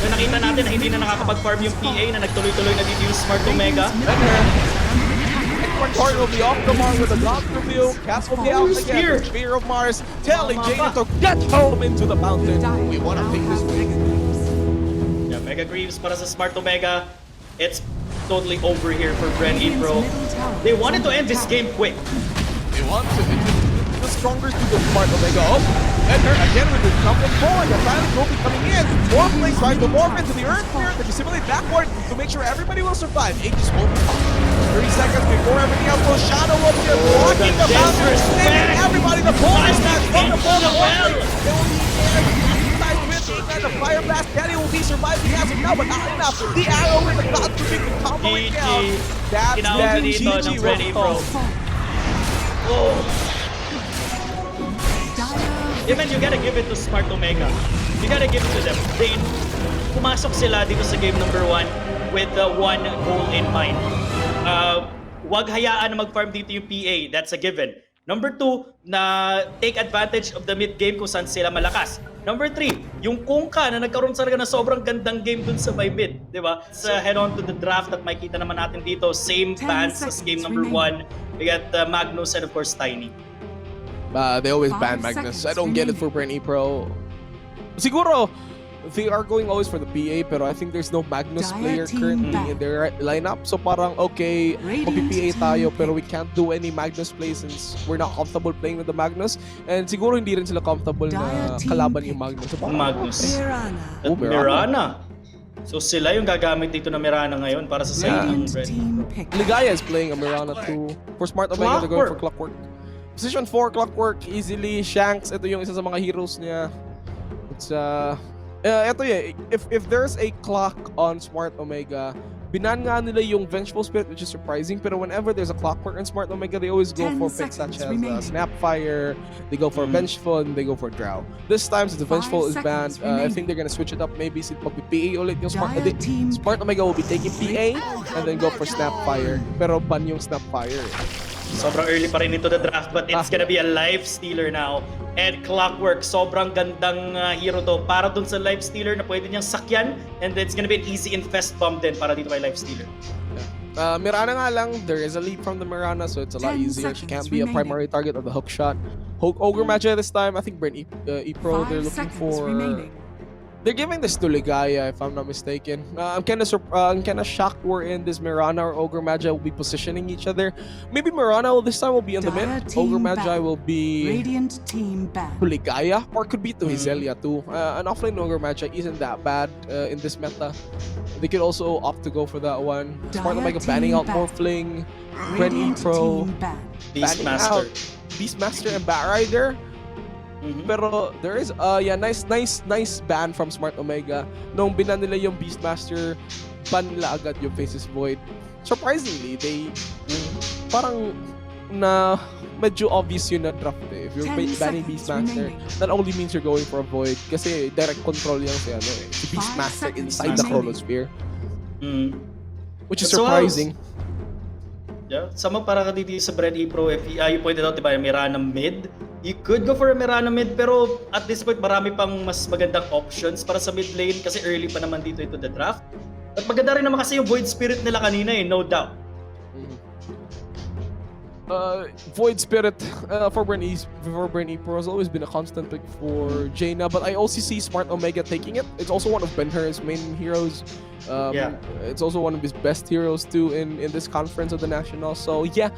So nakita natin na hindi na nakakapag-farm yung PA na nagtuloy-tuloy na dito yung Smart Omega. Torrent will be off the mark with a Doctor View. Cass will be out again. The Spear of Mars telling Jaden to get home into the mountain. We want to take this win. Yeah, Mega Greaves para sa Smart Omega. It's totally over here for BRE Pro. They wanted to end this game quick. They want to. The strongest to the Smart Omega. Oh, Ben-Her again with the jumping forward. The silence will be coming in. Morphling trying to morph into the Earth Spirit to dissimulate backward to make sure everybody will survive. Aegis will be 30 seconds before everything else will Shadow will be blocking the boundary. Saving everybody. The Boulder Smash from the Morphling. It will be inside with the Fire Blast. Daddy will be surviving as of now, but not enough. The arrow with the God to make the combo GG. down. That's that dito ng GG BRE Pro. Oh. Even you gotta give it to Smart Omega. You gotta give it to them. They pumasok sila dito sa game number 1 with one goal in mind. Wag hayaan na mag-farm dito yung PA. That's a given. Number 2, na take advantage of the mid game kung saan sila malakas. Number 3, yung Kongka na nagkaroon talaga na sobrang gandang game dun sa may mid, di ba? Sa head on to the draft at makita naman natin dito, same bans as game number 1. We got Magnus and of course Tiny. They always ban Magnus. I don't get it for BRE Pro. Siguro, they are going always for the PA, pero I think there's no Magnus player currently in their lineup. So parang, okay, mag-PA tayo, pero we can't do any Magnus play since we're not comfortable playing with the Magnus. And siguro hindi rin sila comfortable na kalaban yung Magnus. So parang, Magnus. Oh, Mirana. So sila yung gagamit dito na Mirana ngayon para sa side ng BRE. Ligaya is playing a Mirana too. For Smart Omega, they're going for Clockwork. Position 4, Clockwork, easily. Shanks, ito yung isa sa mga heroes niya. It's, ito if there's a clock on Smart Omega, binan nga nila yung Vengeful Spirit, which is surprising, pero whenever there's a Clockwork in Smart Omega, they always go for picks such as Snapfire, they go for Vengeful, and they go for Drow. This time, since the Vengeful is banned, I think they're gonna switch it up. Maybe mag-PA ulit yung Smart Omega will be taking PA, and then go for Snapfire, pero ban yung Snapfire. Sobrang early pa rin into the draft, but it's gonna be a life stealer now. And Clockwork, sobrang gandang hero to para dun sa life stealer na pwede niyang sakyan, and then it's gonna be an easy infest bomb din para dito kay life stealer. Mirana nga lang, there is a leap from the Mirana, so it's a lot easier. She can't be a primary target of the hook shot. Ogre match this time, I think BRE Pro, they're looking for They're giving this to Ligaya, if I'm not mistaken. I'm kind of shocked we're in this Mirana or Ogre Magi will be positioning each other. Maybe Mirana will this time will be in the Dire mid. team Ogre Magi ban. will be Radiant team to ban. Ligaya, or could be to Hizelia too. An offlane Ogre Magi isn't that bad in this meta. They could also opt to go for that one. Smart Dire Omega banning team out ban. Morphling, Ren Radiant Pro, team ban. banning out Beastmaster. Beastmaster and Batrider. Pero there is nice ban from Smart Omega. Nung binan nila yung Beastmaster, ban nila agad yung Faces Void. Surprisingly, they parang na medyo obvious yun na draft eh. If you're 10 banning seconds Beastmaster, remaining. that only means you're going for a Void kasi direct control yung si Beastmaster 5 seconds inside the remaining. Chronosphere, Mm. which is So, surprising. Yeah, sama para ka dito sa BRE Pro, if you pointed out, diba, Mirana mid. You could go for a Mirana mid, pero at this point, marami pang mas magandang options para sa mid lane kasi early pa naman dito ito the draft. At maganda rin naman kasi yung Void Spirit nila kanina no doubt. Void Spirit for BRE Pro has always been a constant pick for Jaina, but I also see Smart Omega taking it. It's also one of Ben-Hur's main heroes. Yeah. It's also one of his best heroes too in this conference of the National. So yeah,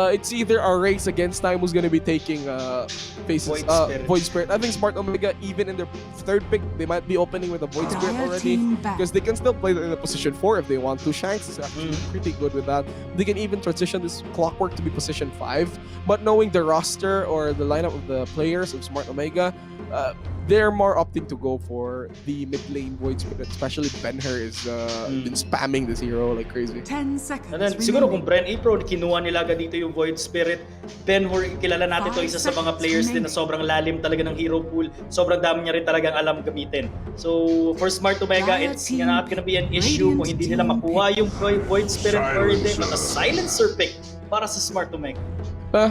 it's either a race against time who's gonna be taking faces Void Spirit. Void Spirit. I think Smart Omega, even in their third pick, they might be opening with a Void Spirit Dire already team ban. because they can still play in the position 4 if they want to. Shanks is actually pretty good with that. They can even transition this Clockwork to be position 5. But knowing the roster or the lineup of the players of Smart Omega, they're more opting to go for the mid lane Void Spirit, especially Ben-Hur is been spamming this hero like crazy. 10 seconds And then, siguro kung remaining. BRE Pro, kinuha nila agad dito yung Void Spirit. Ben-Hur, kilala natin to, 5 isa sa mga seconds players din na remaining. sobrang lalim talaga ng hero pool. Sobrang dami niya rin talagang alam gamitin. So, for Smart Omega, Dire it's team not gonna be an issue kung hindi nila makuha yung Void Spirit or hindi. But a Silencer pick para sa Smart Omega.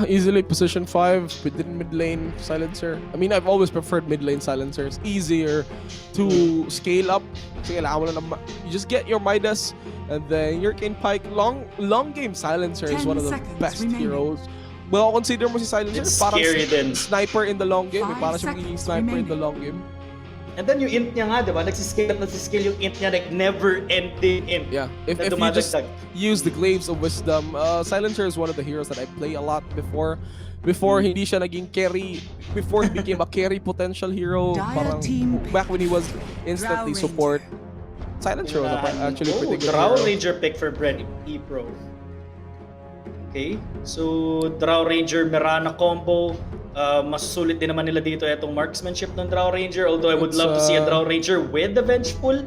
Easily position 5 within mid lane silencer. I mean, I've always preferred mid lane silencers. Easier to scale up. Sige, you just get your Midas and then your Kane Pike. Long game silencer is 10 one of the seconds best remaining. heroes. Well, consider mo si silencer It's parang scary din. sniper in the long game. 5 Parang siya magiging seconds sniper in the remaining. long game. And then yung int niya nga, di ba? Nagsiscale yung int niya, like never-ending int. Yeah, if Na you just dumadagdag. use the Glaives of Wisdom, Silencer is one of the heroes that I play a lot before hindi siya naging carry, before he became a carry potential hero, Dire parang team back when he was instantly Drow support. Silencer was actually pretty good Drow hero. Ranger pick for BRE Pro. Okay, so Drow Ranger Mirana combo. Masusulit din naman nila dito itong marksmanship ng Drow Ranger, although I would It's, love to see a Drow Ranger with the Vengeful.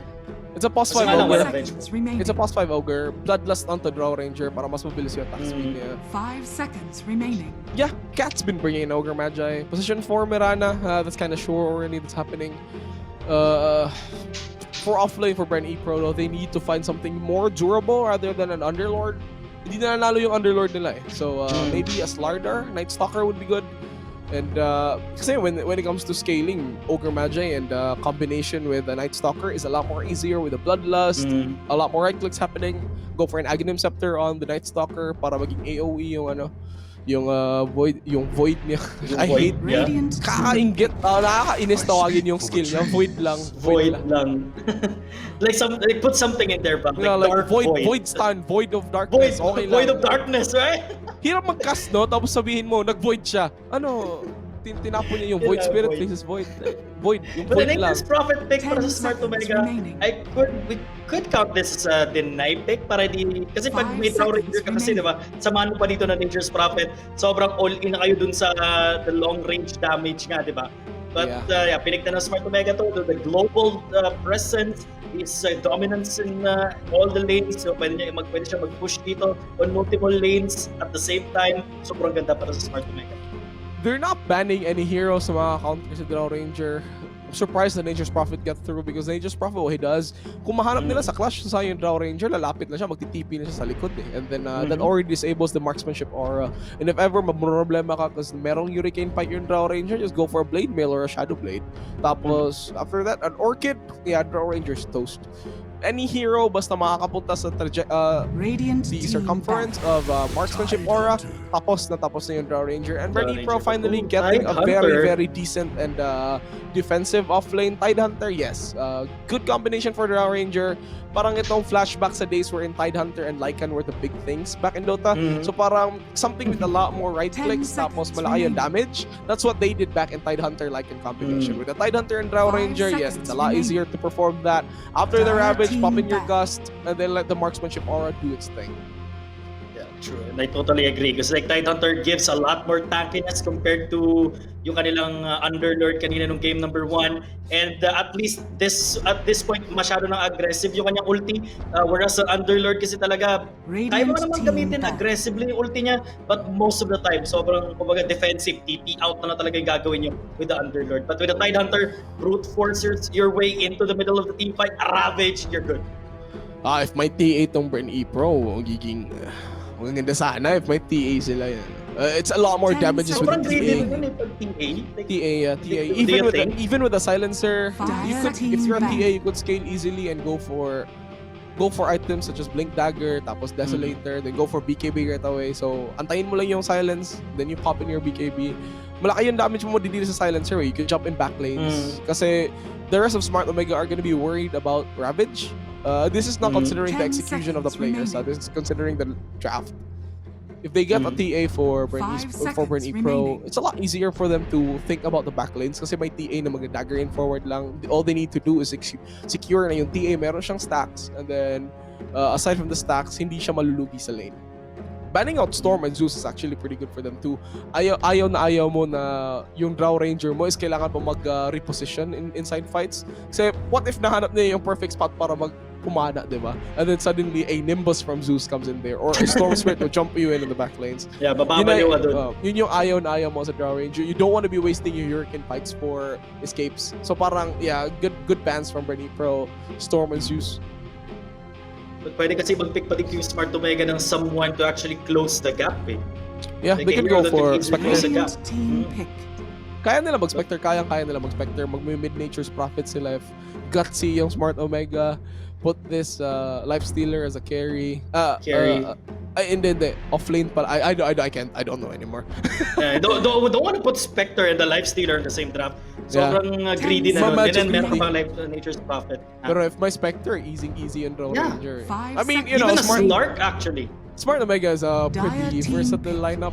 It's a pos 5 Kasi alam mo ogre. na- seconds remaining. It's a pos 5 ogre. Bloodlust onto Drow Ranger para mas mabilis yung attack speed niya. 5 seconds remaining. Yeah, Cat's been bringing in Ogre Magi. Position 4 Mirana, that's kind of sure already that's happening. For offlane for BRE Pro though, they need to find something more durable rather than an Underlord. Hindi na nanalo yung Underlord nila eh. So maybe a Slardar, Night Stalker would be good. And kasi when it comes to scaling, Ogre Magi and combination with a Night Stalker is a lot more easier with the Bloodlust, a lot more right clicks happening. Go for an Aghanim Scepter on the Night Stalker para maging AoE yung void niya. I Void, hate yeah. Radiant kakaingit, nakakainis tawagin yung skill niya. Void lang. Void lang. like put something in there, but You know, like dark void stun, void of darkness. Okay Void lang. of darkness, right? Hirap mag-cast, no? Tapos sabihin mo, nag-void siya. Ano, tinapon niya yung Yun void lang, spirit void. faces void. Void, yung But I void think lang. this profit pick 10 para sa Smart seconds Omega, remaining. we could count this as a deny pick para di kasi pag 5 may Drow Ranger seconds ka kasi diba, samahan mo pa dito na Nature's Prophet, sobrang all-in na kayo dun sa the long range damage nga, diba? But yeah, pinik na ng Smart Omega to, the global presence is dominance in all the lanes, so pwede siya mag-push dito on multiple lanes at the same time. Sobrang ganda para sa Smart Omega. They're not banning any heroes sa mga counters sa Drow Ranger. I'm surprised that Nature's Prophet got through because Nature's Prophet, what he does, kung mahanap nila sa clash sa yung Drow Ranger, lalapit na siya, magtitipi na siya sa likod eh. And then that already disables the marksmanship aura. And if ever problema ka kasi merong Hurricane Pike yung Drow Ranger, just go for a Blade Mail or a Shadow Blade. Tapos, after that, an Orchid, yeah, Drow Ranger's toast. Any hero basta makakapunta sa Radiant the team circumference of marksmanship aura, tapos na yung Draw Ranger. And Draw BRE Pro Ranger. finally Ooh, getting a Tidehunter. very, very decent and defensive offlane. Tidehunter, yes. Good combination for Draw Ranger. Parang itong flashback sa days wherein Tidehunter and Lycan were the big things back in Dota. So parang something with a lot more right 10 clicks, tapos seconds malaki yung remaining. damage. That's what they did back in Tidehunter Lycan combination. With the Tidehunter and Draw 5 Ranger, yes, it's a lot seconds easier to perform that. After the Dire Ravage, pop in team your back. Gust, and then let the marksmanship aura do its thing. Yeah, true. And I totally agree. Because like Tidehunter gives a lot more tankiness compared to yung kanilang Underlord kanina nung game number 1. And at least at this point, masyado nang aggressive yung kanyang ulti. Whereas sa Underlord kasi talaga, kaya mo Radiant naman team gamitin back. aggressively yung ulti niya. But most of the time, sobrang kumbaga defensive. TP out na talaga yung gagawin niyo with the Underlord. But with the Tidehunter, brute force your way into the middle of the team fight. Ravage, you're good. If may TA tong BRE Pro, magiging maganda sana if may TA sila yan. It's a lot more 10 damages with Sobrang the greedy TA. naman eh pag TA. Like, TA. Do you think? Even with the silencer, you could, Dire if you're a team TA, you could scale easily and go for items such as Blink Dagger, tapos Desolator, then go for BKB right away. So, antayin mo lang yung silence, then you pop in your BKB. Malaki yung damage mo dito sa silencer, you can jump in back lanes. Kasi the rest of Smart Omega are gonna be worried about Ravage. This is not considering the 10 execution of the seconds players. remaining. This is considering the draft. If they get a TA for BRE 5 for BRE seconds Pro, remaining. it's a lot easier for them to think about the back lanes kasi may TA na mag-dagger in forward lang. All they need to do is secure na yung TA, meron siyang stacks, and then aside from the stacks, hindi siya malulugi sa lane. Banning out Storm and Zeus is actually pretty good for them too. Ayaw mo na yung Draw Ranger mo is kailangan pa mag-reposition inside fights. Kasi what if nahanap niya yung perfect spot para kumana, di ba? And then suddenly a Nimbus from Zeus comes in there or a Storm Spirit will jump you in the back lanes. Yeah, bababa yung doon. Yun yung ayaw na ayaw mo sa Draw Ranger. You don't want to be wasting your Hurricane fights for escapes. So parang, yeah, good bans from BRE Pro, Storm and Zeus. But pwede kasi mag-pick pa din yung Smart Omega ng someone to actually close the gap eh. Yeah, Like they a can hero go that for can easily Spectre. close the gap. Radiant team pick. Kaya nila mag-Spectre, kaya nila mag-Spectre. Mag-mid Nature's Prophet sila if gutsy yung Smart Omega. Put this Life Stealer as a carry. Carry. Hindi. Offlane pala. I can't. I don't know anymore. Don't want to put Spectre and the Life Stealer in the same draft. Sobrang greedy na nun. And then meron Magic pang Nature's Prophet. Pero if my Spectre, easy and Draw Yeah. Ranger. 5 I mean, seconds. you know, Even a Smart Snark actually. Omega is a Dire pretty team versatile pick. lineup.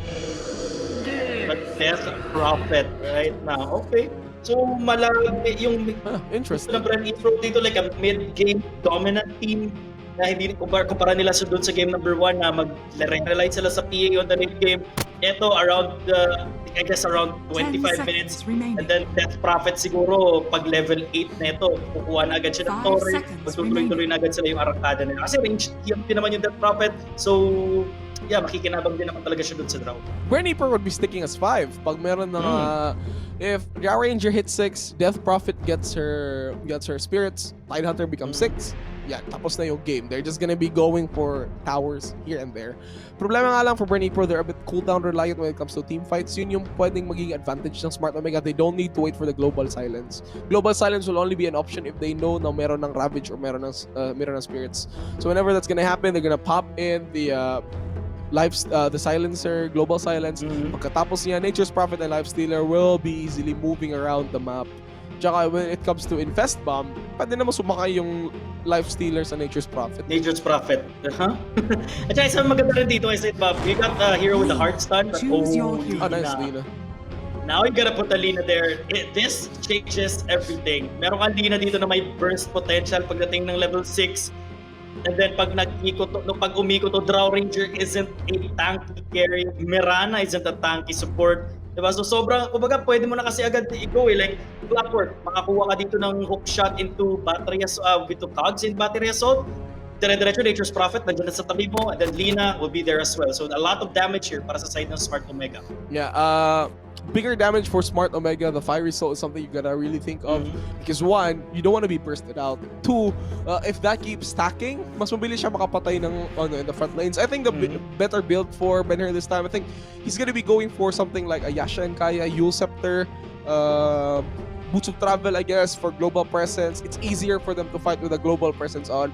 But Death Prophet right now. Okay. So malaki yung Interesting. ng BRE Pro dito like a mid-game dominant team na hindi kumpara nila sa doon sa game number 1 na mag-rely sila sa PA on the late game. Ito around I guess around 25 minutes and then Death Prophet siguro pag level 8 na ito kukuha na agad siya ng 5 torre, seconds magtutuloy-tuloy na agad sila yung arangkada nila kasi range yung din naman yung Death Prophet, so yeah, makikinabang din naman talaga siya doon sa draw. BRE Pro would be sticking as 5 pag meron ng if Draw Ranger hits 6, Death Prophet gets her spirits, Tidehunter becomes 6. Yeah, tapos na yung game. They're just gonna be going for towers here and there. Problema nga lang for BRE Pro, they're a bit cooldown reliant when it comes to team fights. Yun yung pwedeng maging advantage ng Smart Omega. They don't need to wait for the global silence. Global silence will only be an option if they know na meron ng Ravage or meron ng spirits. So whenever that's gonna happen, they're gonna pop in the the silencer, global silence. Pagkatapos niya, Nature's Prophet and Life Stealer will be easily moving around the map. Tsaka when it comes to Infest Bomb, pwede naman sumakay yung Life Stealer sa Nature's Prophet. Nature's Prophet. Huh? At saka isang maganda rin dito, I said, Bob, you got the hero with the heart stun, but Choose your hero. Nice, Lina. Lina. Now you gotta put a Lina there. This changes everything. Meron kang Lina dito na may burst potential pagdating ng level 6. And then pag pag umikot to, Draw Ranger isn't a tanky carry. Mirana isn't a tanky support. Diba? So sobrang, kumbaga pwede mo na kasi agad i-go eh. Like, Blackboard, makakuha ka dito ng hook shot into battery with the cogs in battery assault. Dire-diretso Nature's Prophet, nandiyan na sa tabi mo, and then Lina will be there as well. So a lot of damage here para sa side ng Smart Omega. Yeah, bigger damage for Smart Omega. The Fiery Soul is something you gotta really think of. Because 1, you don't want to be bursted out. 2, if that keeps stacking, mas mabilis siya makapatay ng in the front lanes. I think the better build for Benher this time, I think he's gonna be going for something like a Yasha and Kaya, Yule Scepter, Boots of Travel, I guess, for global presence. It's easier for them to fight with a global presence on.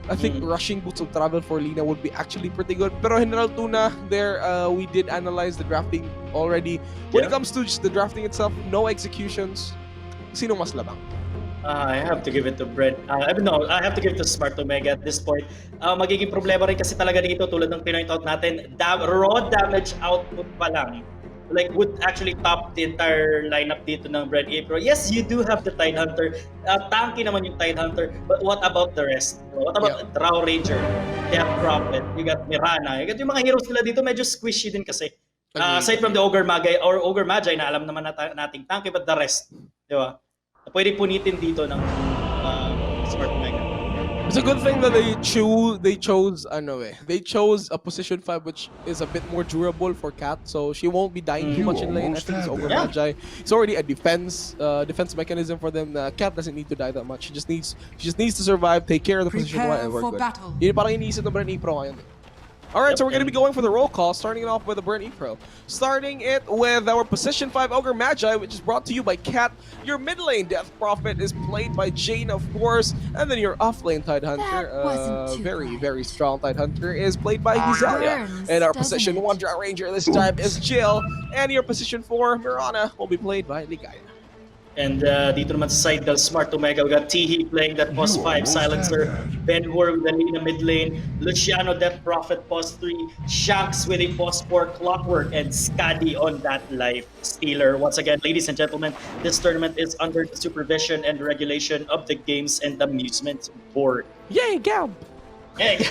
I think rushing Boots of Travel for Lina would be actually pretty good. Pero General Tuna, there we did analyze the drafting already. When it comes to just the drafting itself, no executions. Sino mas labang? I have to give it to Brent. No, I have to give it to Smart Omega at this point. Magiging problema rin kasi talaga dito tulad ng pinoint out natin, raw damage output pa lang. Like would actually top the entire lineup dito ng Brent April. Yes, you do have the Tidehunter. Tanky naman yung Tidehunter. But what about the rest? What about Drow Ranger? Death Prophet? You got Mirana. You got yung mga heroes nila dito medyo squishy din kasi. Aside from the Ogre Magi or Ogre Magi na alam naman nating tanky, but the rest, di ba? Pwede punitin dito ng Smart Omega. It's a good thing that they chose a position 5 which is a bit more durable for Cat, so she won't be dying too much in lane. I think it's Ogre Magi. It's already a defense mechanism for them. Cat doesn't need to die that much. She just needs to survive, take care of the position 1, and we're good. Yun parang iniisip ng Brent Pro ngayon. Alright, so we're going to be going for the roll call, starting it off with the Brent Pro. Starting it with our position 5 Ogre Magi, which is brought to you by Cat. Your mid lane Death Prophet is played by Jane, of course. And then your off lane Tidehunter, very strong Tidehunter, is played by Gizalia. And our position 1 Drow Ranger this time is Jill. And your position 4 Mirana will be played by Ligaya. And dito naman sa side ng Smart Omega, we got Tihi playing that pos 5 Silencer, Ben-Hur with the Lina mid lane, Luciano Death Prophet pos 3, Shanks with a pos 4 Clockwork, and Skadi on that Life Stealer. Once again, ladies and gentlemen, this tournament is under the supervision and regulation of the Games and Amusement Board. Yay, Gab! Hey.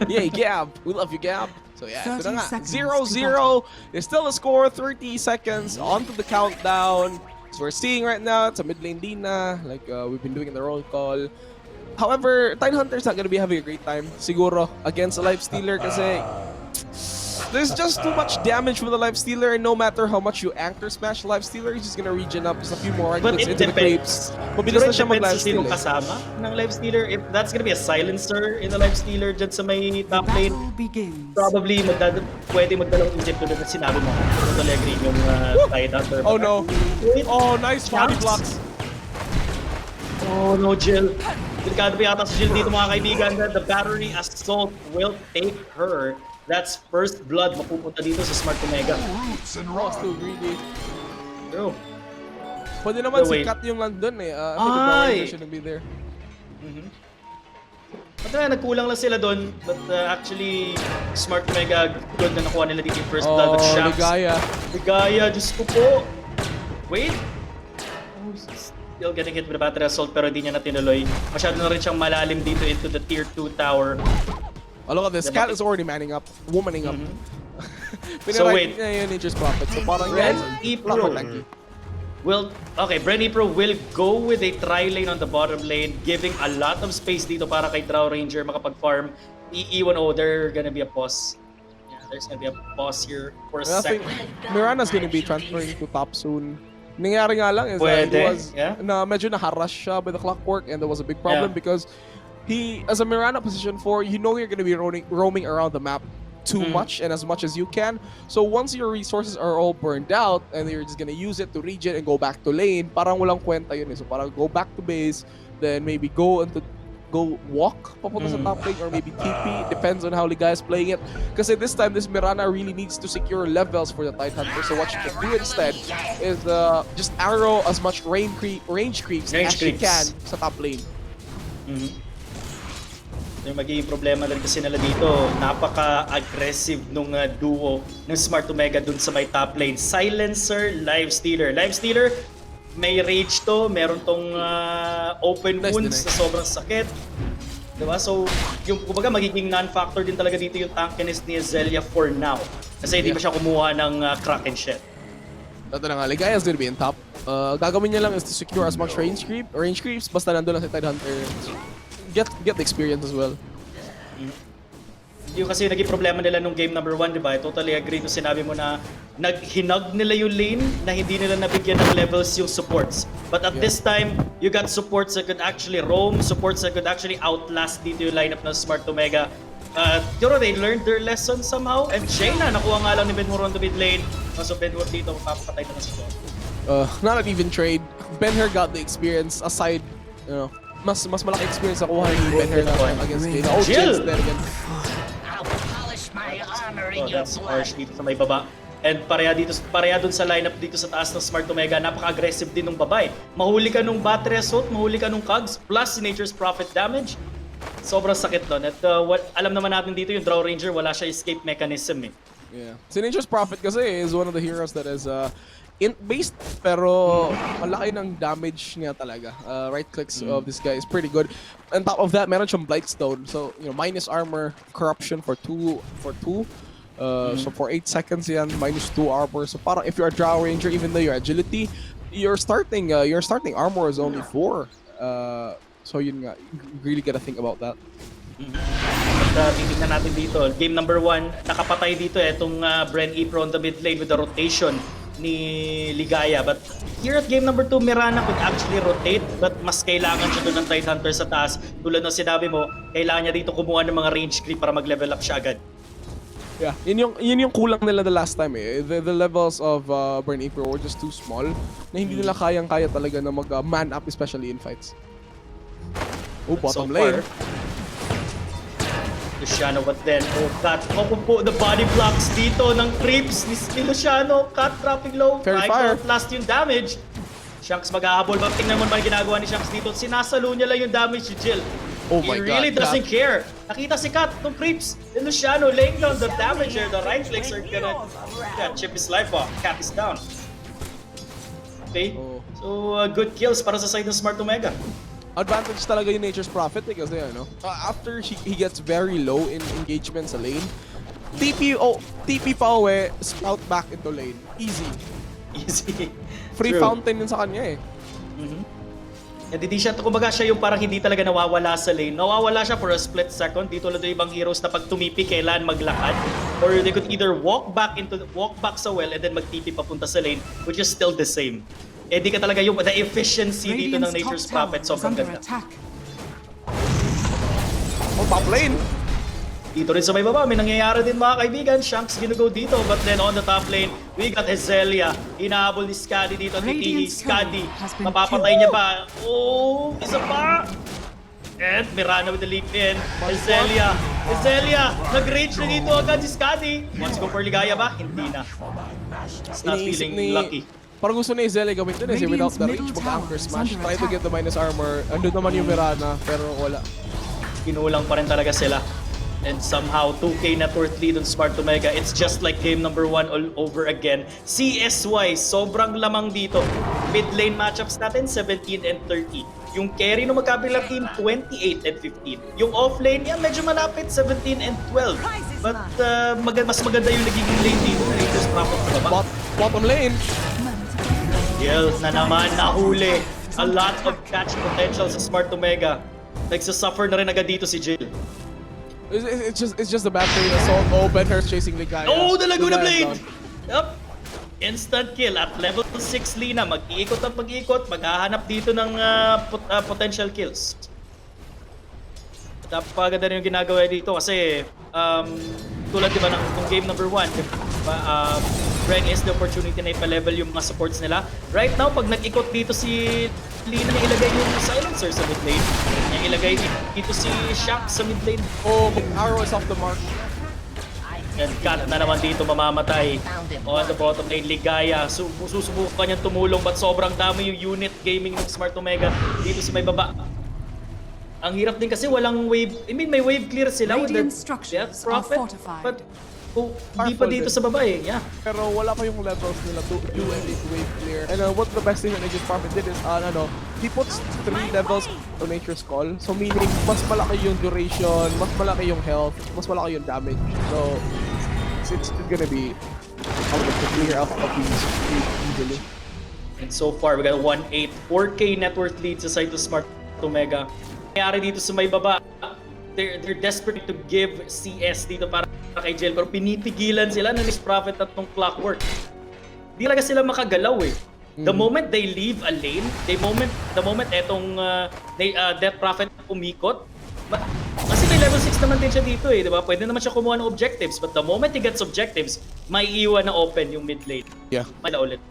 Yay, Gab! We love you, Gab! So yeah, 30 seconds 0-0 is still a score, 30 seconds onto the countdown. So we're seeing right now, it's a mid lane Dina, like we've been doing in the roll call. However, Tidehunter's not gonna be having a great time, siguro, against a Life Stealer kasi there's just too much damage from the Life Stealer, and no matter how much you anchor smash Life Stealer, he's just gonna regen up just a few more right clicks into the creeps. Mabilis na siya mag-Life Steal. Kasama ng Life Stealer. If that's gonna be a Silencer in the Life Stealer dyan sa may top lane, probably pwede magdalawang isip tulad na sinabi mo. Totally agree yung Tidehunter. Oh no. Oh, nice body blocks. Oh no, Jill. Delikado pa yata si Jill dito mga kaibigan. The battery assault will take her. That's first blood mapupunta dito sa Smart Omega. Oh, still greedy. Bro. Pwede naman si Kat yung nandun eh. I think the Ranger shouldn't be there. But nagkulang lang sila doon. But actually, Smart Omega, good na nakuha nila dito yung first blood. But Shanks. Ligaya, Diyos ko po. Wait. Oh, still getting hit with a battery assault pero hindi niya na tinuloy. Masyado na rin siyang malalim dito into the tier 2 tower. Oh, look at this. Cat is already manning up, womaning up. So wait. Nature's Prophet. So parang Brent Pro. Well, okay, Brent Pro will go with a tri-lane on the bottom lane, giving a lot of space dito para kay Drow Ranger makapag-farm. Iiwan, they're gonna be a pause. Yeah, there's gonna be a pause here for a second. Mirana's gonna be transferring to top soon. Nangyari nga lang is na medyo na-harass siya by the Clockwork, and there was a big problem because he, as a Mirana position 4, you know you're going to be roaming around the map too much and as much as you can. So once your resources are all burned out and you're just going to use it to regen and go back to lane, parang walang kwenta yun eh. So parang go back to base, then maybe go walk papunta sa top lane or maybe TP, depends on how Ligaya is playing it. Kasi this time, this Mirana really needs to secure levels for the Tidehunter. So what she can do instead is just arrow as much range creeps as she can sa top lane. Yung magiging problema rin kasi nila dito, napaka-aggressive nung duo ng Smart Omega dun sa may top lane. Silencer, Life Stealer. Life Stealer, may rage to, meron tong open wounds na sobrang sakit. Diba? So, yung kumbaga magiging non-factor din talaga dito yung tankiness ni Zelia for now. Kasi hindi pa siya kumuha ng Kraken shit. Ito na nga, Ligaya's gonna be in top. Gagawin niya lang is to secure as much range creeps, basta nandun lang si Tidehunter. Get the experience as well. Yung kasi naging problema nila nung game number 1, di ba? I totally agree nung sinabi mo na hinug nila yung lane na hindi nila nabigyan ng levels yung supports. But at this time, you got supports that could actually roam, supports that could actually outlast dito yung lineup ng Smart Omega. They learned their lesson somehow. And Shayna, nakuha nga lang ni Ben-Hur on the mid lane. So Ben-Hur dito, mapapatay na si John. Not an even trade. Ben-Hur got the experience aside, mas malaki experience na kuha ni Ben here na against Kayla. Oh, Jill! Jill's there again. Oh, that's harsh dito sa may baba. And pareha dun sa lineup dito sa taas ng Smart Omega, napaka-aggressive din ng babae. Mahuli ka nung battery assault, mahuli ka nung cogs, plus si Nature's Prophet damage. Sobrang sakit doon. At alam naman natin dito yung Draw Ranger, wala siya escape mechanism eh. Yeah. Si Nature's Prophet kasi is one of the heroes that is int-based, pero malaki ng damage niya talaga. Right clicks of this guy is pretty good. On top of that, meron siyang Blightstone. So, you know, minus armor, corruption for 2. So for 8 seconds yan, minus 2 armor. So parang if you're a Drow Ranger, even though your agility, your starting armor is only 4. So yun nga, you really gotta think about that. At titignan natin dito, game number 1, nakapatay dito itong Bren Ipro on the mid lane with the rotation ni Ligaya. But here at game number 2, Mirana could actually rotate, but mas kailangan siya doon ng Tidehunter sa taas. Tulad ng sinabi mo, kailangan niya dito kumuha ng mga range creep para mag-level up siya agad. Yeah, yun yung kulang nila the last time eh. The levels of Bren Ipro were just too small na hindi nila kayang-kaya talaga na mag-man up, especially in fights. Oh, bottom lane. Luciano, but then, po the body blocks dito ng creeps ni Luciano. Cut, dropping low. Fairy fire. Last yung damage. Shanks mag-ahabol. But tingnan mo naman ginagawa ni Shanks dito. Sinasalo niya lang yung damage si Jill. Oh my He really God, doesn't care. Nakita si Kat ng creeps. And Luciano laying down the damage here. The right clicks are gonna chip his life off. Kat is down. Okay. So, good kills para sa side ng Smart Omega. Advantage talaga yung Nature's Prophet eh, kasi ano, after he gets very low in engagement sa lane, TP pa uwi, sprout back into lane. Easy. Easy. Free True. fountain yun sa kanya eh. And hindi siya, kumbaga siya yung parang hindi talaga nawawala sa lane. Nawawala siya for a split second. Dito lang yung ibang heroes na pag tumipi, kailangan maglakad. Or they could either walk back sa well and then mag-TP papunta sa lane, which is still the same. Eh di ka talaga yung the efficiency dito ng Nature's Prophet, sobrang ganda. Oh, top lane! Dito rin sa may baba, may nangyayari din mga kaibigan. Shanks ginugo dito, but then on the top lane, we got Hezelia. Hinahabol ni Skadi dito, titihi. Skadi, mapapatay niya ba? Oh, isa pa! And Mirana with the leap in. Hezelia, nag-rage na dito agad si Skadi. Wants to go for Ligaya ba? Hindi na. He's not feeling lucky. Parang gusto ni Izele gawin din eh, without the reach, mag-anchor smash. Try to get the minus armor. Andun naman yung Mirana, pero wala. Kinulang pa rin talaga sila. And somehow, 2K net worth lead on Smart Omega. It's just like game number 1 all over again. CSY, sobrang lamang dito. Mid lane matchups natin, 17 and 30. Yung carry ng magkabilang team, 28 and 15. Yung off lane, yan, medyo malapit, 17 and 12. But mas maganda yung nagiging lane dito na Nature's Prophet sa baba. Bottom lane! Jill na naman nahuli. A lot of catch potential sa Smart Omega. Nagsasuffer na rin agad dito si Jill. It's just the battery assault. Oh, Benhurst chasing Ligaya. Oh, the Laguna Blade! Yup. Instant kill at level 6 Lina. Mag-iikot ang pag-iikot. Maghahanap dito ng potential kills. Napaganda rin yung ginagawa dito kasi tulad diba ng game number 1, Bren is the opportunity na ipa-level yung mga supports nila. Right now, pag nag-ikot dito si Lina, niya ilagay yung silencer sa mid lane. Niya ilagay dito si Shaq sa mid lane. Oh, arrow is off the mark. And Kat na naman dito mamamatay. On the bottom lane, Ligaya. Susubukan niyang tumulong but sobrang dami yung unit gaming ng Smart Omega dito sa may baba. Ang hirap din kasi walang wave. I mean, may wave clear sila with the Death Prophet. But hindi pa dito sa baba eh. Yeah. Pero wala pa yung levels nila to do any wave clear. And what the best thing that Nature's Prophet did is, he puts 3 levels to Nature's Call. So meaning, mas malaki yung duration, mas malaki yung health, mas malaki yung damage. So, it's gonna be able to clear out of these easily. And so far, we got 1-8, 4K net worth lead sa side of Smart Omega. Nangyari dito sa may baba, they're desperate to give CS dito para kay Jill, pero pinipigilan sila ng Nature's Prophet at ng Clockwork. Di talaga sila makagalaw eh. The moment they leave a lane, the moment etong Death Prophet umikot, kasi may level 6 naman din siya dito eh, di ba? Pwede naman siya kumuha ng objectives, but the moment he gets objectives, may iwan na open yung mid lane. Yeah. Mala ulit.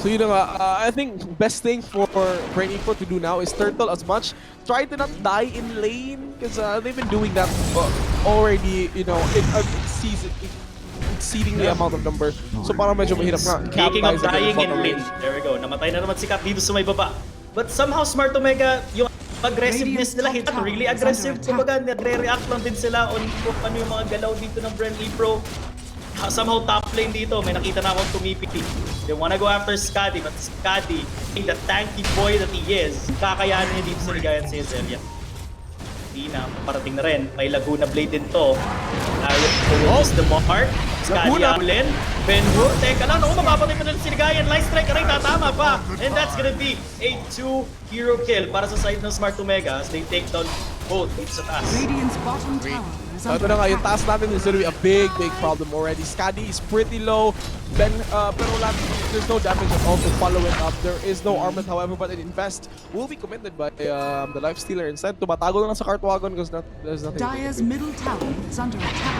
So yun na nga, I think best thing for BRE to do now is turtle as much. Try to not die in lane because they've been doing that already, you know, exceeding the amount of number. So parang medyo mahirap nga. Speaking of capitalize dying against in bottom lane, lane. there we go. Namatay na naman si Cap dito sa may baba. But somehow Smart Omega, yung aggressiveness nila, hindi really aggressive. Kumbaga, nagre-react lang din sila on kung ano yung mga galaw dito ng BRE Pro. Somehow top lane dito, may nakita na akong tumipiti. They wanna go after Skadi, but Skadi, being the tanky boy that he is, kakayanin niya dito sa ligayan si Zelia. Hindi na, parating na rin. May Laguna Blade din to. Is the mark. Skadi Allen. Ben-Hur. Teka lang, naku, mapapatay pa na si ligayan. Line strike ka rin, tatama pa. And that's gonna be a 2-hero kill para sa side ng Smart Omega as they take down both dito sa taas. Radiant's bottom tower is So ito under na nga, yung attack. task natin is gonna be a big problem already. Skadi is pretty low. Pero there's no damage at all to follow it up. There is no armament, however, but an invest will be commended by the Lifestealer instead. Tumatago na lang sa Cartwagon because there's nothing. Dyer's middle tower is under attack.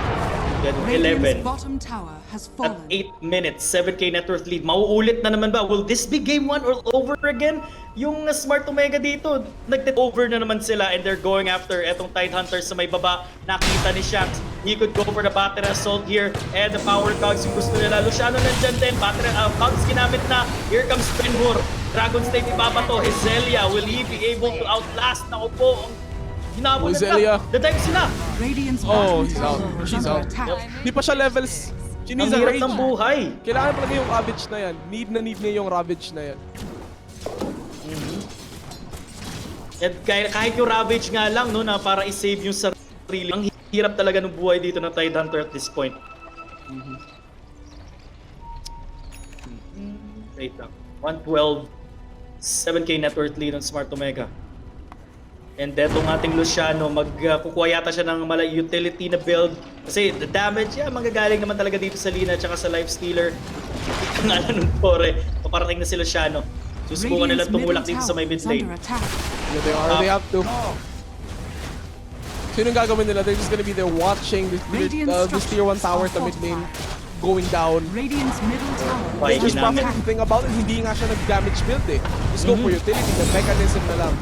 Then Radiant's 11. bottom tower has At fallen. 8 minutes, 7k net worth lead. Mauulit na naman ba? Will this be game 1 all over again? Yung Smart Omega dito, nag-over na naman sila and they're going after etong Tidehunters sa may baba. Nakita ni Shax. He could go for the battery assault here and the power cogs yung gusto nila. Luciano nandyan din. Battery cogs ginamit na. Here comes Ben-Hur. Dragon State ibabato. Hezelia, will he be able to outlast? Naku po, ang ginabon Hezelia. na. The-dive sila. Radiant's Oh, bottom he's tower out. is She's under out. attack. Di pa siya levels. She Ang needs a hirap rage. ng buhay. Kailangan talaga yung Ravage na yan. Need niya yung Ravage na yan. At kahit yung Ravage nga lang, no, na para i-save yung sarili, ang hirap talaga ng buhay dito ng Tidehunter at this point. Wait lang. 112, 7k net worth lead ng Smart Omega. And etong ating Luciano, kukuha yata siya ng utility na build. Kasi the damage, manggagaling naman talaga dito sa Lina at saka sa Lifestealer. Ang alam ng Tore, paparating na si Luciano. Susubukan nila Radiant's middle tumulak dito sa may tower mid is lane. under attack. Yeah, they have to. So yung gagawin nila, they're just gonna be there watching this tier 1 tower sa mid lane going down. Radiant's middle tower Why is Just under ginamit? profit, attack. the thing about it, hindi nga siya nag-damage build eh. Just go for utility, the mechanism na lang.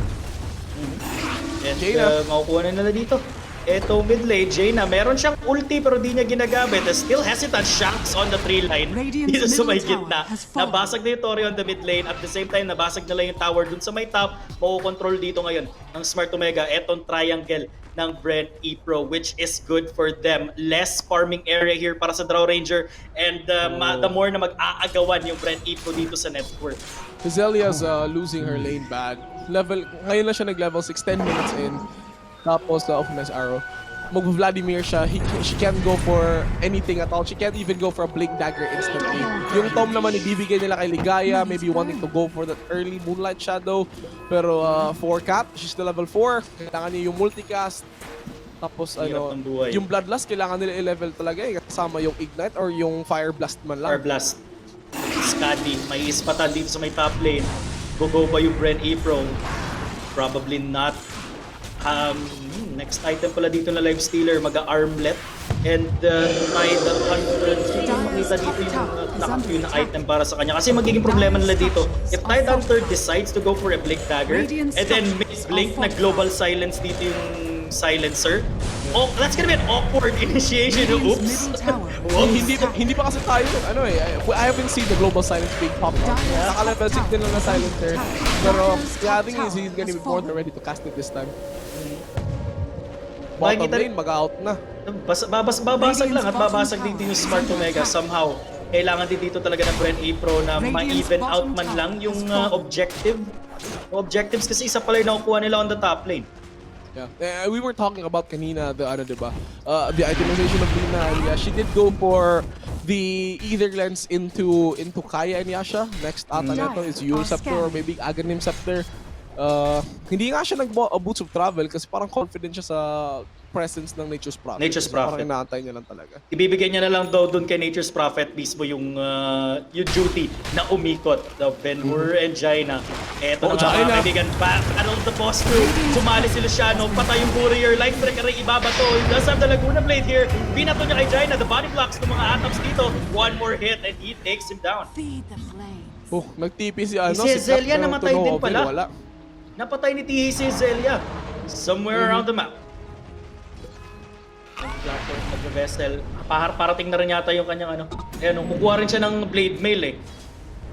And Jaina. makukuha na nila dito. Eto mid lane, Jaina, meron siyang ulti pero di niya ginagamit. Still hesitant, Shanks on the tree line. Radiant's Dito sa may middle gitna. tower has fallen. Nabasag na yung Tori on the mid lane. At the same time, nabasag nila yung tower dun sa may top. Makukontrol dito ngayon ng Smart Omega. Etong triangle ng BRE Pro, which is good for them. Less farming area here para sa Draw Ranger. And the more na mag-aagawan yung BRE Pro dito sa network. Hezelia's losing her lane bad. Ngayon lang siya nag-level 6, 10 minutes in. Tapos, nice arrow. Mag-Vladimir siya, she can't go for anything at all. She can't even go for a Blink Dagger instantly. Yung Tom naman, ibibigay nila kay Ligaya, maybe wanting to go for that early Moonlight Shadow. Pero for Cat, she's still level 4. Kailangan niya yung multicast. Tapos Hirap ng buhay. yung Bloodlust, kailangan nila i-level talaga eh. Kasama yung Ignite or yung Fire Blast man lang. Fire Blast. Skadi, may ispatan dito sa may top lane. Go ba yung BRE Pro? Probably not. Next item pala dito na Lifestealer, mag-armlet. And Tidehunter, makita dito yung nakakyo na item para sa kanya. Kasi magiging problema nila dito. If Tidehunter decides to go for a Blink Dagger, and then mid-blink na global silence dito yung silencer, oh, that's gonna be an awkward initiation. Radiant's Oops! middle tower. Hindi pa kasi tayo, I haven't seen the global silence being popped up. Naka-level 6 din lang na silencer. Pero, I think he's gonna be more than ready to cast it this time. Bottom lane, mag-out na. Babasag lang at babasag dito yung Smart Omega somehow. Kailangan din dito talaga ng BRE Pro na ma-even out man lang yung objectives kasi isa pala yung nakukuha nila on the top lane. Yeah. We were talking about kanina the diba? The itemization of Lina, and yeah, she did go for the Ether Lens into Kaya and Yasha. Next ata neto is Yule Scepter or maybe Aghanim Scepter. Hindi nga siya nag-boots of travel kasi parang confident siya sa presence ng Nature's Prophet. Nature's Prophet. Parang inaantay niya lang talaga. Ibibigay niya na lang daw doon kay Nature's Prophet mismo yung duty na umikot. The Ben-Hur and Jaina. Eto na nga Jaina. mga kaibigan. Battle of the boss crew. Sumali si Luciano. Patay yung courier. Life breaker ay ibabato. He does have the Laguna Blade here. Binato niya kay Jaina. The body blocks ng mga atoms dito. One more hit and he takes him down. Feed the flames. Oh, nag-TP si ano, Si Zelia Cap, namatay to no din avail, pala. Wala. Napatay ni Tihi si Zelia. Somewhere around the map. Nag-vessel. Parating na rin yata yung kanyang ano. Ayan, kukuha rin siya ng blade mail eh.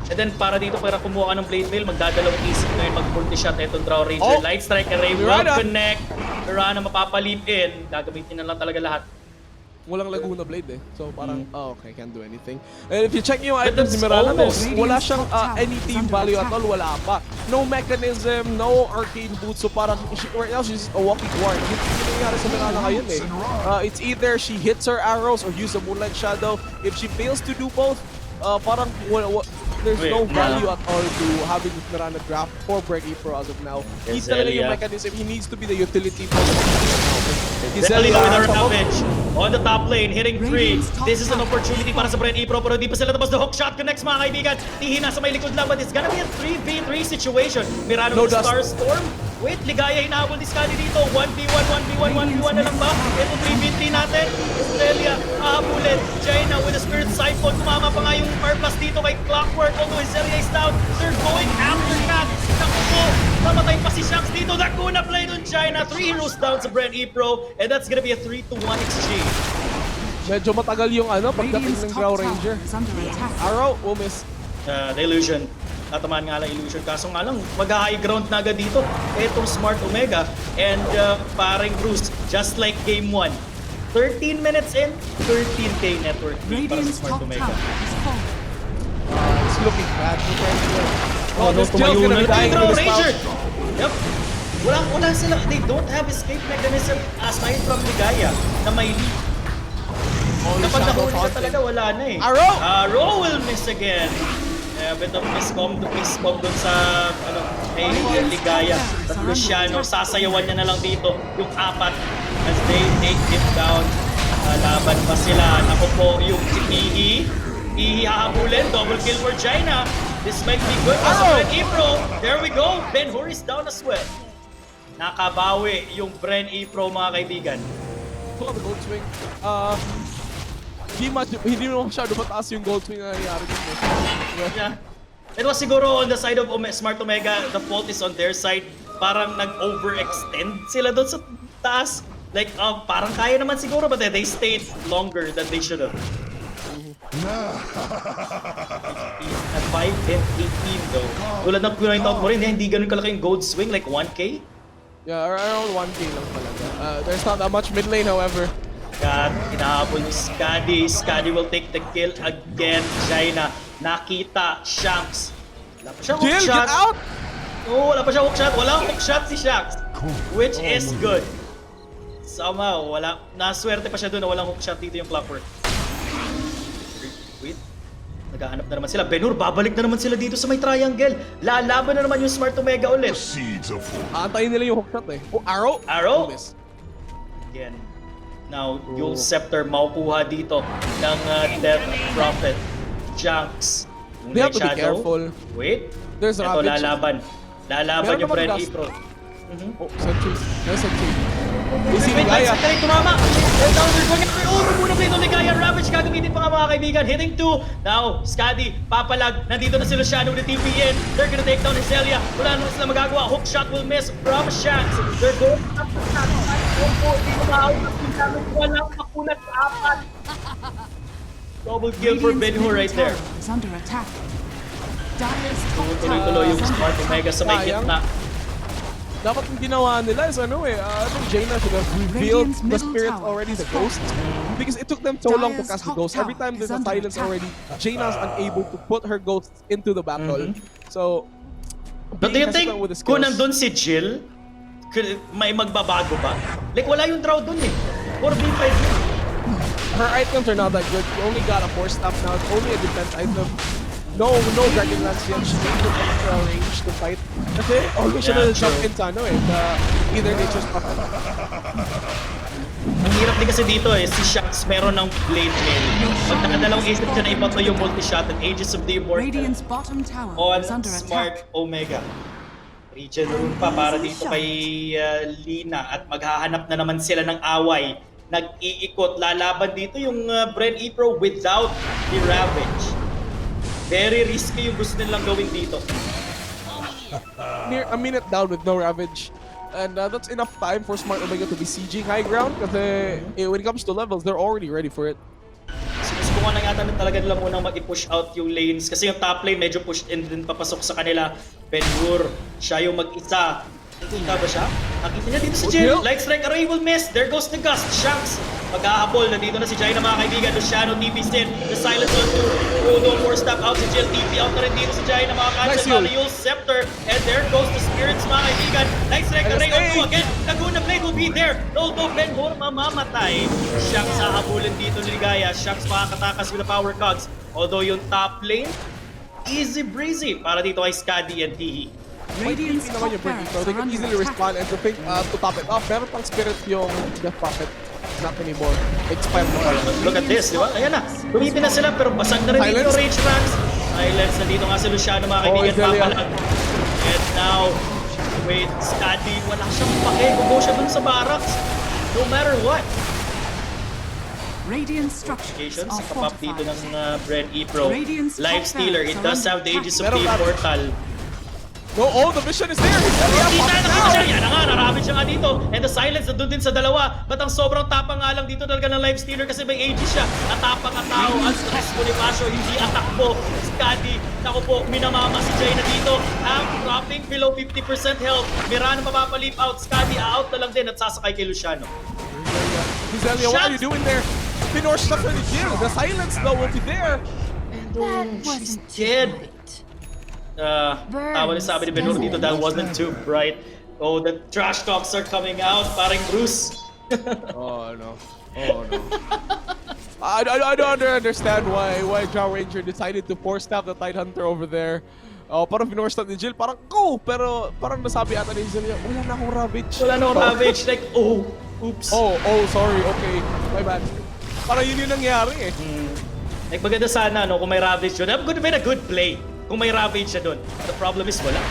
And then para dito, para kumuha ka ng blade mail, magdadalawang isip ngayon, mag-multi shot itong Draw Ranger. Oh! Light Strike Array will Mirana. connect. Mirana mapapalip in. Gagamitin na lang talaga lahat. Walang Laguna Blade eh. So parang, okay, can't do anything. And if you check yung But items that's ni Mirana, almost- wala siyang any team value at all, wala pa. No mechanism, no arcane boots, so parang, right now she's a walking guard. Yun yung nangyari sa Mirana ngayon eh. It's either she hits her arrows or use a Moonlight Shadow. If she fails to do both, parang there's no value at all to having Mirana draft for BRE Pro as of now. He's talaga yung mechanism, he needs to be the utility for the Zelina with our ravage on the top lane, hitting 3. This is an opportunity para sa BRE Pro, pero di pa sila tapos. The hook shot connects, mga kaibigan. Tihi nasa may likod lang, but it's gonna be a 3v3 situation. Mirano with Star Storm. Wait, Ligaya hinahabol ni Scotty dito. 1v1, 1v1, 1v1 na lang ba? Ito 3v3 natin. Australia, hahabulin. China with a Spirit Siphon. Tumama pa nga yung Fire Blast dito kay Clockwork. Although Zelia is down, they're going after Shax. Naku, namatay pa si Shax dito. Laguna play dun China. 3 heroes down sa BRE Pro. And that's gonna be a 3-1 exchange. Medyo matagal yung ano, pagdating ng Draw Ranger. Arrow, miss. The illusion. Tatamaan nga lang illusion. Kaso nga lang, mag-high ground na agad dito. Etong Smart Omega and paring Bruce, just like game 1. 13 minutes in, 13k network fee para sa Radiant's Smart top Omega. tower is falling. It's looking bad. Oh, no, this Jill's gonna be dying Draw with his Ranger! spout. Yep. Wala sila. They don't have escape mechanism aside from Ligaya na may lead. Kapag nahuli ka talaga, wala na eh. Arrow! Arrow will miss again. A bit of miscom dun sa kay Ligaya. At Luciano, sasayawan niya na lang dito yung 4 as they take him down. Laban pa sila. Naku po yung si Ihi. Ihi hahabulin. Double kill for China. This might be good for BRE Pro. There we go. Ben-Hur is down as well. Nakabawi yung BRE Pro, mga kaibigan. Pull out the gold swing. Hindi mo masyado mataas yung gold swing na nangyari dito. Yeah. It was siguro on the side of Smart Omega, the fault is on their side. Parang nag-overextend sila doon sa taas. Like, parang kaya naman siguro, but they stayed longer than they should have. At 5 and 18 though. Tulad ng point out mo rin, hindi ganun kalaki yung gold swing, like 1k? Yeah, around 1k lang talaga. There's not that much mid lane, however. God, hinahabol ni Scuddy. Scuddy will take the kill again. China, nakita, Shanks. Wala pa siyang hook Jill, shot. get out! Oo, wala pa siyang hook shot. Walang hook shot si Shanks. Which is good. Somehow, naswerte pa siya doon na walang hook shot dito yung Clockwork. Wait. Naghahanap na naman sila. Ben-Hur, babalik na naman sila dito sa may triangle. Lalaban na naman yung Smart Omega ulit. Aantayin nila yung hook shot eh. Oh, arrow! Arrow? Miss. Again. Now, yung Scepter makukuha dito ng Death Prophet. Junks. They have to be careful. Wait. There's Ito, Ravage. lalaban Meron yung naman BRE dust. Pro. Oh, sentry. There's sentry. Easy Wait, Ligaya. Kaya tumama. And down they're going after. Oh, muna play ito Ligaya. Ravage gagamitin pa nga, mga kaibigan. Hitting 2. Now, Scuddy, papalag. Nandito na si Luciano with the TPN. They're gonna take down Zelia. Wala naman sila magagawa. Hook shot will miss from Shanks. They're going after Shanks. Hindi mo maawag. Walang makulat sa 4. Double kill for Ben-Hur right there. Is under attack. Dire's top tower Tuloy-tuloy yung is under Smart Omega sa may Sayang. gitna. Dapat yung ginawa nila is I think Jaina should have revealed Radiant's the middle spirit tower already, is the ghost. Because it took them so long to Dire's cast the top ghost. Every tower time there's is a under silence attack. already, Jaina's unable to put her ghosts into the battle. So, But do you being think hesitant with the kung skills- nandun si Jill, may magbabago ba? Like wala yung draw dun eh. 4v5 yun. her items are not that good. She only got a 4-stop now. It's only a defense item. No Dragon Lance yet. She needs the extra range to fight. Kasi always siya Yeah, na-jump true. into either nature's stuff. Ang hirap din kasi dito eh, si Shanks meron ng blade mail. Pag nakadalawang isip siya na iba to yung multi-shot at Aegis of the Immortal Radiant's bottom tower on is under Smart attack. Omega. Regen rune pa para dito kay Lina at maghahanap na naman sila ng away. Nag-iikot, lalaban dito yung BRE Pro without the Ravage. Very risky yung gusto nilang gawin dito. Near a minute down with no Ravage. And that's enough time for Smart Omega to be sieging high ground kasi when it comes to levels, they're already ready for it. Sinusubukan na yata talaga nila munang mag-push out yung lanes kasi yung top lane medyo pushed in din papasok sa kanila. Ben-Hur, siya yung mag-isa. Nakita ba siya? Nakita niya dito si Jill. Light Strike Array will miss. There goes the Gust. Shanks. Maghahabol. Nandito na si Jai na mga kaibigan. Luciano, TP Sin. The Silence on 2. Frodo, 4-step out si Jill. TP out na rin dito si Jai na mga cancel. Yul Scepter. And there goes the Spirits mga kaibigan. Light Strike Array on 2 again. Laguna Blade will be there. Although Ben-Hur mamamatay. Shanks hahabulin dito ni Ligaya. Shanks makakatakas with the power cogs. Although yung top lane, easy breezy para dito kay Skadi and Tihi. Radiant's top Naman yung Brady, barracks so they are can under easily attack. respond and to top it off. Meron pang Spirit yung Death Prophet. Not anymore. Expired mo. Look at this, di ba? Ayan na. Lumipin na sila pero basag na rin dito yung Rage Ranks. Silence na dito nga si Luciano mga kaibigan. Papalag. And now, wait, Skadi, wala siyang pake. Gugo siya dun sa barracks. No matter what. Radiant structures Applications, are kapap dito ng fortified. BRE Pro. Radiant's Life top Stealer, it does barracks are have the under Aegis of attack. the Immortal. No, oh, the vision is there! Nakita siya! Yan na nga, narapit siya nga dito. And the silence nandun din sa dalawa. But ang sobrang tapang nga lang dito talaga ng Life Stealer kasi may Aegis siya. Atapang ang tao, ang stress Bonifacio, hindi atakbo. Skadi, naku po, minamama si Jay na dito. Dropping below 50% health. Mirana mapapalip out. Skadi, out na lang din at sasakay kay Luciano. Gizelia, what are you doing there? Pinor stuck for the Jill. The silence though will be there. That She's wasn't dead. too bright. Tawa ni sabi ni Benur dito, that wasn't too bright. Oh, the trash talks are coming out. Parang Bruce. Oh no. Oh no. I don't understand why Drow Ranger decided to force stab the Tidehunter over there. Oh, parang pinorstop ni Jill, parang go! Pero parang nasabi ata ni Gizelia, wala na akong Ravage. Wala na akong Ravage. Like, oh, oops. Oh, sorry, okay. My bad. Parang yun yung nangyari eh. Like, maganda sana, no, kung may Ravage yun. That would have been a good play. Kung may Ravage siya doon. The problem is, wala.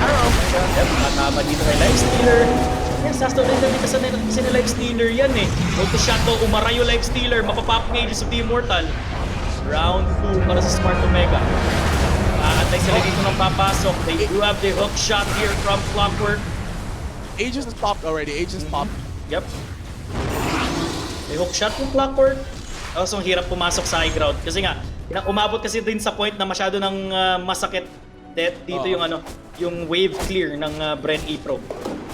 Arrow. Yep, nakatama dito kay Life Stealer. Yan, sasto rin natin kasi ni Life Stealer yan eh. Auto shot to, umarayo Life Stealer, mapapop ng Aegis of the Immortal. Round 2 para sa Smart Omega. Antay sila dito ng papasok. They do have the hook shot here from Clockwork. Aegis is popped already, Aegis is popped. Yep. May hook shot yung Clockwork. Also, ang hirap pumasok sa high ground. Kasi nga, umabot kasi din sa point na masyado ng masakit dito yung yung wave clear ng BRE Pro.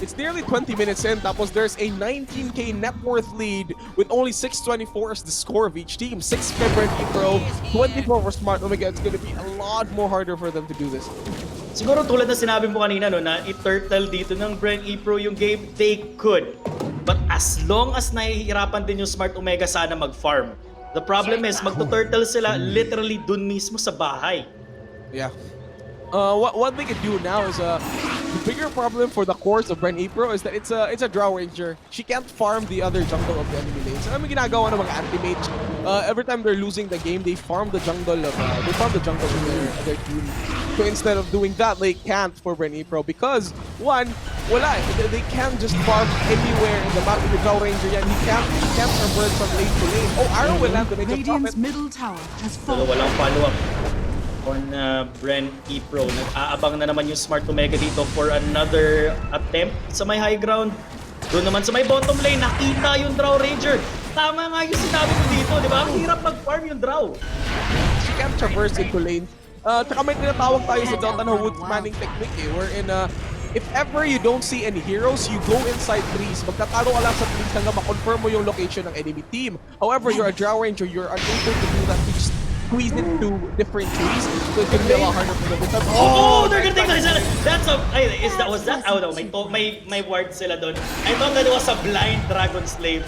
It's nearly 20 minutes in, tapos there's a 19k net worth lead with only 624 as the score of each team. 6 for BRE Pro, 24 for Smart Omega. It's gonna be a lot more harder for them to do this. Siguro tulad na sinabi mo kanina, no, na i-turtle dito ng BRE Pro yung game, they could. But as long as nahihirapan din yung Smart Omega sana mag-farm. The problem is, magto-turtle sila literally dun mismo sa bahay. Yeah. What they can do now is the bigger problem for the cores of BRE Pro is that it's a Drow Ranger. She can't farm the other jungle of the enemy lanes. Ano yung ginagawa ng mga anti-mage? Every time they're losing the game, they farm the jungle of their team. So instead of doing that, they can't for BRE Pro because one, wala eh. They can't just farm anywhere in the map with the Drow Ranger. Yan, he can't traverse from lane to lane. Oh, Arrow will land the Radiant's Radiant's middle tower has So, fallen. walang follow-up on BRE Pro. Nag-aabang na naman yung Smart Omega dito for another attempt sa may high ground. Doon naman sa may bottom lane, nakita yung Drow Ranger. Tama nga yung sinabi ko dito, di ba? Ang hirap mag-farm yung Drow. She can't traverse into lane. Tsaka may tinatawag tayo sa Dota na wood manning technique eh, wherein if ever you don't see any heroes, you go inside trees. Magtatago ka lang sa trees hanggang ma-confirm mo yung location ng enemy team. However, you're a Drow Ranger, you're unable to do that. You just squeeze into different trees, so it's gonna be a lot harder for them. Oh, they're gonna take that. That's a. Was that? Oh no, may ward sila doon. I thought that was a blind dragon slave.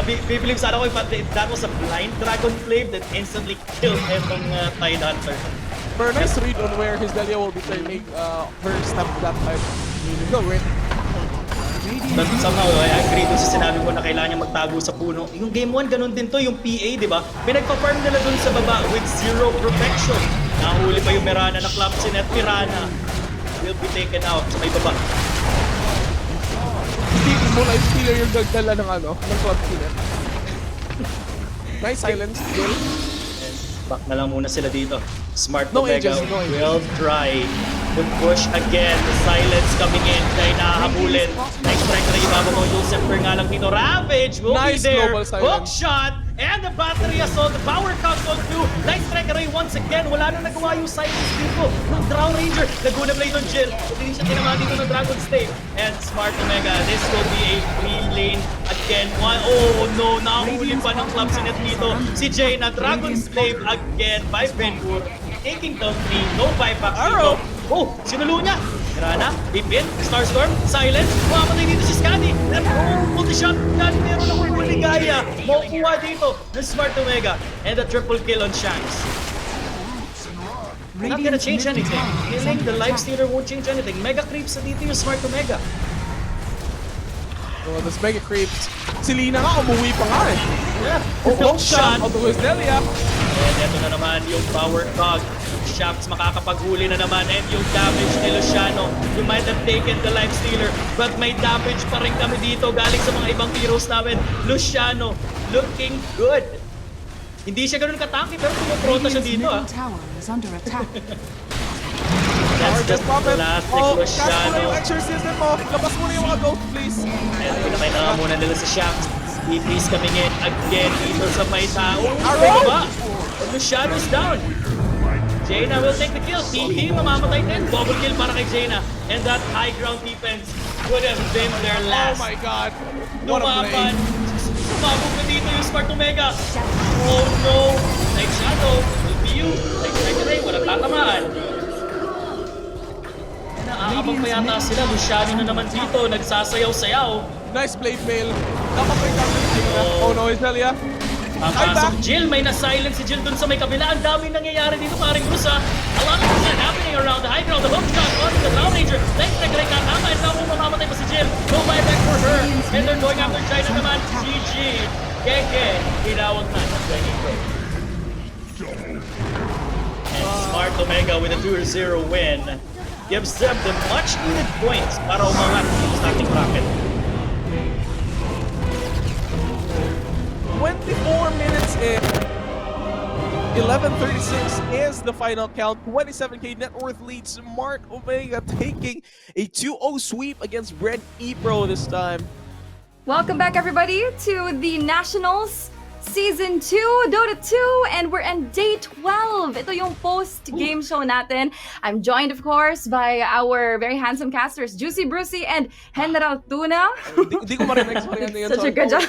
Bibelieve sana ko that was a blind dragon slave that instantly killed etong Tidehunter. Pero nice read on where his Delia will be turning her step that time. Go, Rin. But somehow, I agree dun sa sinabi ko na kailangan niya magtago sa puno. Yung Game 1, ganun din to, yung PA, di ba? Pinagpa-farm nila dun sa baba with zero protection. Nahuli pa yung Mirana na Clumsin at Mirana will be taken out sa may baba. Hindi mo life stealer yung dagdala ng ng club killer. Nice silence, Jill. Back na lang muna sila dito. Smart No Omega angels, no angels. will try to push again. The silence coming in. Kaya nakahabulin. Next strike na ibabaw mo. Lucifer nga lang dito. Ravage will Nice be there. global Hook silence. shot. And the battery assault. The power console too. Nice strike array once again. Wala na nagawa yung silence dito. Ng Drown Ranger. Laguna Blade on Jill. Hindi siya tinamaan dito ng Dragon Stave. And Smart Omega. This will be a free lane again. Oh no. Nahuli pa ng club sinet dito. Si Jay na Dragon Slave again by Benhur. Taking down 3, no buyback Arrow. dito. Oh, sinulo niya. Grana, Ipin, Starstorm, Silence, mamatay dito si Scotty. And multi-shotgun, meron akong maligaya. Makukuha dito ng Smart Omega. And a triple kill on Shanks. Not gonna change anything. Killing the Lifestealer won't change anything. Mega creeps na dito yung Smart Omega. Oh, this mega creeps. Si Lina nga, umuwi pa nga eh. Yeah, Hook shot of the Wisdelia. And eto na naman yung power cog. Shafts makakapaghuli na naman and yung damage ni Luciano. You might have taken the Lifestealer but may damage pa rin kami dito galing sa mga ibang heroes namin. Luciano looking good. Hindi siya ganun kataki pero pumuprota siya dito Middle tower is under attack. That's just Puppet. classic Oh, cast mo na Luciano. yung exorcism mo. Labas mo na yung mga ghost, please. And pinakay na nga muna nila sa Shafts. EP's coming in again dito sa may tao. Arrow! Ba? And Luciano's down. Jaina will take the kill. TP mamamatay din. Double kill para kay Jaina. And that high ground defense would have been their Oh last. my god. What a play. Lumaban. Sumabog na dito yung Smart Omega. Oh no. Like Shadow. Will be you. Like Secretary. Walang tatamaan. Naaabang pa yata sila. Luciano na naman dito. Nagsasayaw-sayaw. Nice blade mail. Dapat may counter. Oh no, Wisdelia. Papasok Jill, may na-silence si Jill dun sa may kabila. Ang daming nangyayari dito, paring Rusa. A lot of things are happening around the high ground. The hook shot on the Drown Ranger. Next na galing kakama. And now mamamatay pa si Jill. No buyback for her. And they're going after China naman. GG. Keke. Tinawag na ng Benito. And Smart Omega with a 2-0 win gives them the much needed points para umangat sa ating bracket. 24 minutes in. 11:36 is the final count. 27k net worth lead. Smart Omega taking a 2-0 sweep against BRE Pro this time. Welcome back, everybody, to the Nationals Season 2, Dota 2, and we're in Day 12. Ito yung post-game show natin. I'm joined, of course, by our very handsome casters, Juicy Brucey and General Tuna. Di ko marinig. Sorry, ano yun. Such a good job.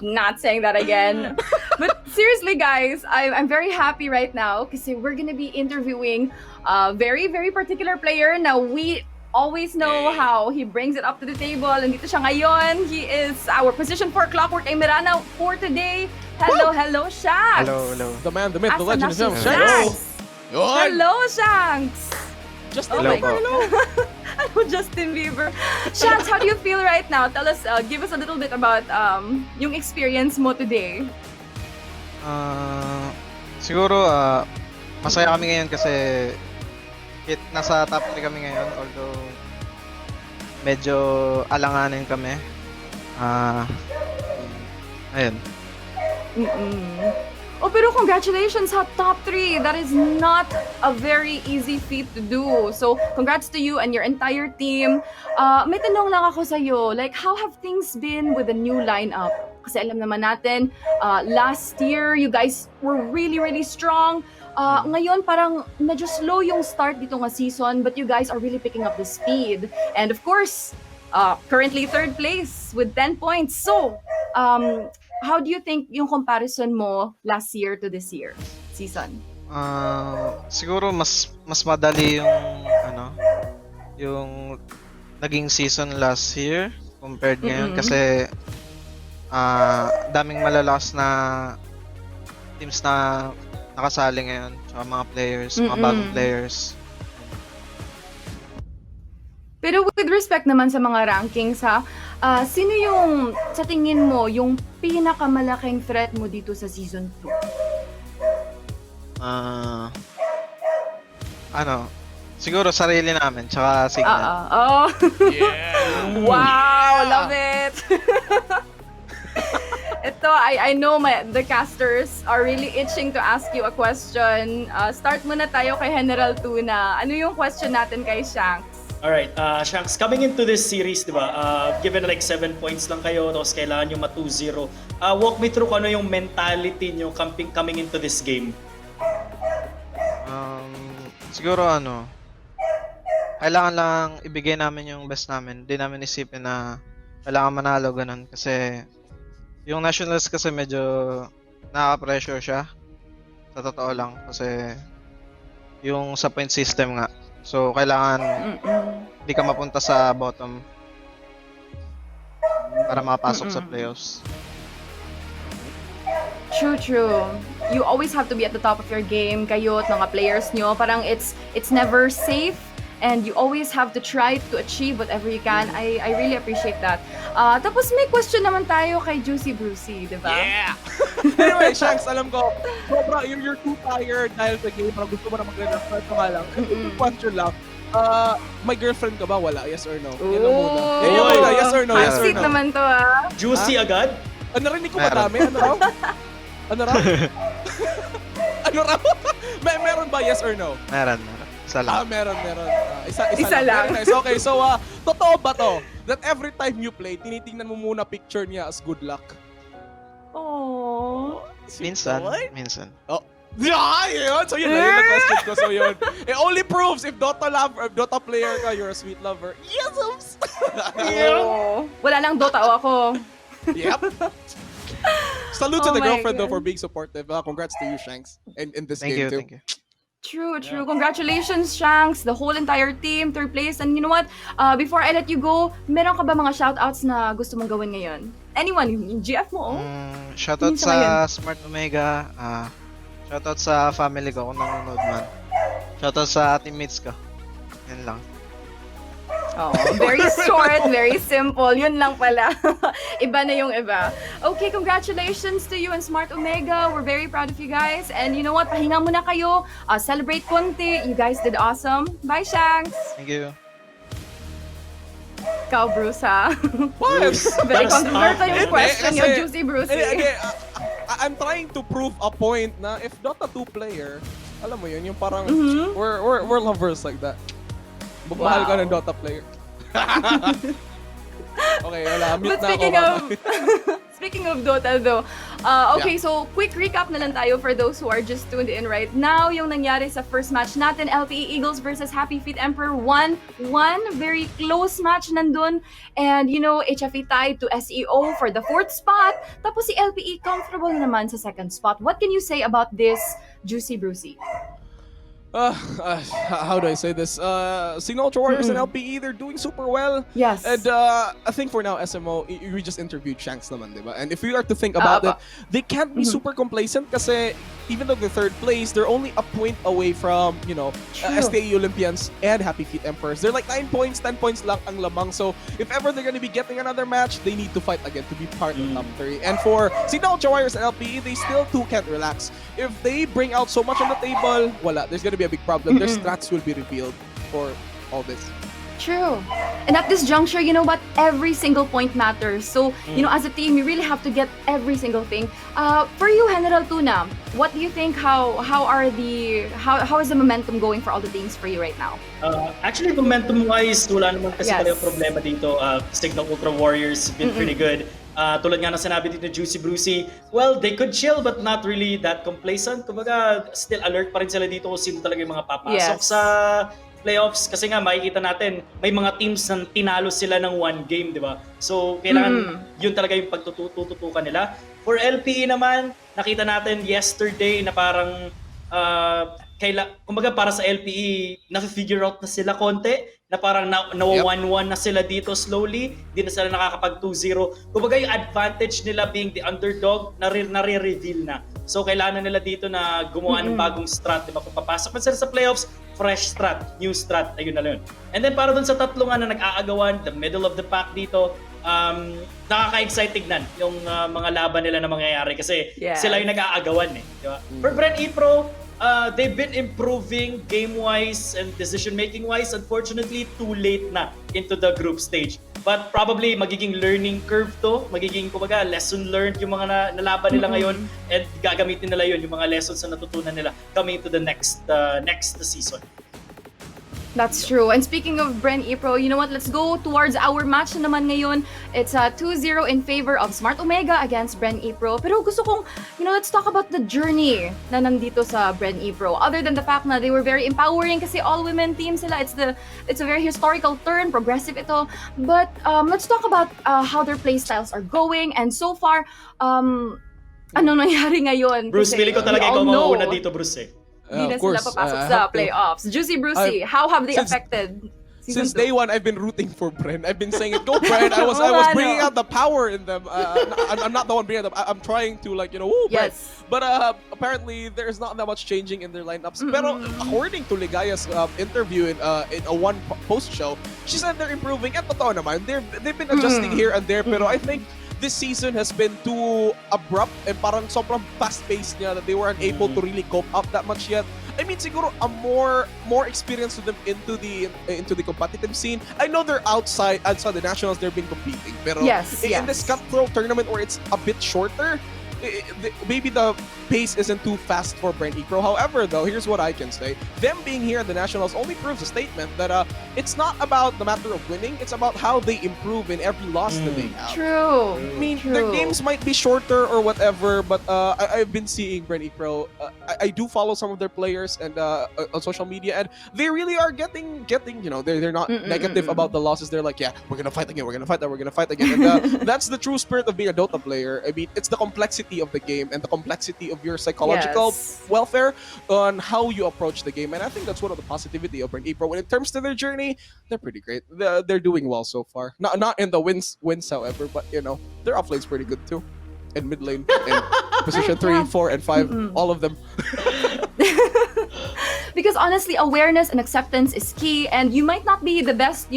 Not saying that again. But seriously, guys, I'm very happy right now kasi we're gonna be interviewing a very, very particular player. Now, we always know how he brings it up to the table. Nandito siya ngayon. He is our position 4 Clockwork Emirana for today. Hello, hello, Shanks. Hello. The man, the myth, the Asa legend na himself. si Shanks. Shanks? Hello, Shanks. Justin Oh my Bieber. God. Hello, Justin Bieber. Shanks, how do you feel right now? Tell us, give us a little bit about yung experience mo today. Siguro masaya kami ngayon kasi nasa top 3 kami ngayon, although medyo alanganin kami. Ayun. Oh, pero congratulations sa top 3. That is not a very easy feat to do. So, congrats to you and your entire team. May tanong lang ako sa'yo. Like, how have things been with the new lineup? Kasi alam naman natin, last year, you guys were really, really strong. Ngayon, parang medyo slow yung start dito nga season, but you guys are really picking up the speed. And of course, currently 3rd place with 10 points. So, how do you think yung comparison mo last year to this year season? Siguro mas madali yung naging season last year compared ngayon kasi daming malalakas na teams na nakasali ngayon, tsaka mga players, mga bagong players. Pero with respect naman sa mga rankings ha, sino yung sa tingin mo yung pinakamalaking threat mo dito sa season 2? Siguro sarili namin, tsaka Signal. Oh. Yeah. Wow, love it. Ito, I know the casters are really itching to ask you a question. Start muna tayo kay General Tuna. Ano yung question natin kay Shanks? Alright, Shanks, coming into this series, di ba, given like 7 points lang kayo, tapos kailangan nyo ma-2-0, walk me through kung ano yung mentality nyo coming into this game. Siguro kailangan lang ibigay namin yung best namin. Hindi namin isipin na kailangan manalo ganun. Kasi yung nationals kasi medyo nakaka-pressure siya. Sa totoo lang. Kasi yung sa point system nga. So kailangan hindi ka mapunta sa bottom para makapasok sa playoffs. True. You always have to be at the top of your game, kayo at mga players nyo. Parang it's never safe and you always have to try to achieve whatever you can. I really appreciate that. Tapos may question naman tayo kay Juicy Brucey, di ba? Yeah! Anyway, Shanks, alam ko, sobra, you're too tired dahil sa game, parang gusto mo na mag-refresh ka lang. Ito question lang, may girlfriend ka ba? Wala, yes or no? Yan ang muna. Yan yung muna, yes or no, yes or Sweet no. naman to Juicy agad? Narinig ko madami, ano raw? Ano raw? Ano raw? Meron ba, yes or no? Meron. Isa lang. Meron. Isa lang. Very nice. Okay, so, totoo ba to? That every time you play, tinitingnan mo muna picture niya as good luck? Oh. Minsan. Yeah, yun. So yun na question ko. So yun. It only proves if Dota player ka, you're a sweet lover. Yes! Oh. Wala nang Dota ako. Yep. Salute to Oh the my girlfriend though God. for being supportive. Congrats to you, Shanks. In this Thank game you, too. thank you. True. Congratulations, Shanks, the whole entire team, third place. And you know what? Before I let you go, meron ka ba mga shoutouts na gusto mong gawin ngayon? Anyone? Yung GF mo, oh? Shoutout Minsan ba sa Smart Omega. Shoutout sa family ko kung nanonood man. Shoutout sa teammates ko. Yan lang. Oh, very short, very simple. Yun lang pala. Iba na yung iba. Okay, congratulations to you and Smart Omega. We're very proud of you guys. And you know what? Pahinga muna kayo. Celebrate konti. You guys did awesome. Bye, Shanks. Thank you. Ikaw, Bruce, ha? What? Very That's controversial yung tough. question Kasi- yung Juicy Bruce. I'm trying to prove a point na if Dota 2 player, alam mo yun, yung parang we're lovers like that. Mahal ka ng Dota player. Okay, wala. Mute But na ako. speaking of Dota though, okay, so quick recap na lang tayo for those who are just tuned in right now. Yung nangyari sa first match natin, LPE Eagles versus Happy Feet Emperor 1-1. Very close match nandun. And you know, HFE tied to SEO for the 4th spot. Tapos si LPE comfortable naman sa 2nd spot. What can you say about this, Juicy Brucey? How do I say this? Signal Warriors and LPE, they're doing super well. Yes. And I think for now, SMO, we just interviewed Shanks naman, diba? And if we are to think about it, they can't be super complacent kasi even though they're 3rd place, they're only a point away from, you know, STE Olympians and Happy Feet Emperors. They're like 9 points, 10 points lang ang lamang. So if ever they're gonna be getting another match, they need to fight again to be part of top 3. And for Signal Warriors and LPE, they still too can't relax. If they bring out so much on the table, wala, there's gonna be a big problem. Their strats will be revealed for all this. True. And at this juncture, you know what? Every single point matters. So, you know, as a team, you really have to get every single thing. For you, General Tuna, what do you think? How is the momentum going for all the teams for you right now? Actually, momentum-wise, wala naman kasi Yes. pala yung problema dito. Signal Ultra Warriors been pretty good. Tulad nga na sinabi dito Juicy Brucey, well, they could chill but not really that complacent. Kumbaga, still alert pa rin sila dito kung sino talaga yung mga papasok Yes. sa playoffs. Kasi nga, makikita natin, may mga teams na tinalo sila ng 1 game, di ba? So, kailangan yun talaga yung pagtututukan nila. For LPE naman, nakita natin yesterday na parang kumbaga para sa LPE, na-figure out na sila konti, na parang nawa-1-1 na sila dito slowly, hindi na sila nakakapag 2-0. Kumbaga yung advantage nila being the underdog, nare-reveal na. So kailangan nila dito na gumawa ng bagong strat, diba? Kung papasok na sila sa playoffs, fresh strat, new strat, ayun na yun. And then para dun sa tatlo nga na nag-aagawan, the middle of the pack dito, nakaka-excite tignan yung mga laban nila na mangyayari kasi sila yung nag-aagawan eh. Diba? For BRE Pro, they've been improving game-wise and decision-making-wise. Unfortunately, too late na into the group stage. But probably magiging learning curve to, magiging kumbaga lesson learned yung mga nalaban nila ngayon, and gagamitin nila yun, yung mga lessons na natutunan nila coming to the next season. That's true. And speaking of Bren Ipro, you know what? Let's go towards our match na naman ngayon. It's 2-0 in favor of Smart Omega against Bren Ipro. Pero gusto kong, let's talk about the journey na nandito sa Bren Ipro. Other than the fact na they were very empowering kasi all-women team sila. It's a very historical turn, progressive ito. But let's talk about how their playstyles are going. And so far, ano nangyari ngayon? Bruce, Kasi pili ko talaga we ikaw all know mauna dito, Bruce eh. Hindi na Of course, sila papasok I sa have to. playoffs. Juicy Brucey, how have they since- affected season Since 2? day one, I've been rooting for Bren. I've been saying it, go Bren. I was bringing out the power in them. I'm not the one bringing it up. I'm trying to woo, Bren. Yes. But apparently, there's not that much changing in their lineups. Pero according to Ligaya's interview in a one post show, she said they're improving. At totoo naman, they've been adjusting here and there. Pero I think this season has been too abrupt and parang sobrang fast-paced niya that they weren't able to really cope up that much yet. I mean, siguro a more experience to them into the competitive scene. I know they're outside the nationals, they've been competing. Pero Yes, in this cutthroat tournament where it's a bit shorter, maybe the pace isn't too fast for Bren Ipro. However, though, here's what I can say. Them being here at the Nationals only proves a statement that it's not about the matter of winning, it's about how they improve in every loss that they have. True. I mean, their games might be shorter or whatever, but I've been seeing Bren Ipro. I do follow some of their players and on social media, and they really are getting. They're not negative about the losses. They're like, yeah, we're gonna fight again. We're gonna fight again. And that's the true spirit of being a Dota player. I mean, it's the complexity of the game and the complexity of your psychological welfare on how you approach the game, and I think that's one of the positivity of Bren Ipro. When it comes to their journey, they're pretty great. They're doing well so far. Not in the wins, however, but their off lane's pretty good too, and mid lane and position 3, 4, and 5, all of them. Because honestly, awareness and acceptance is key, and you might not be the best,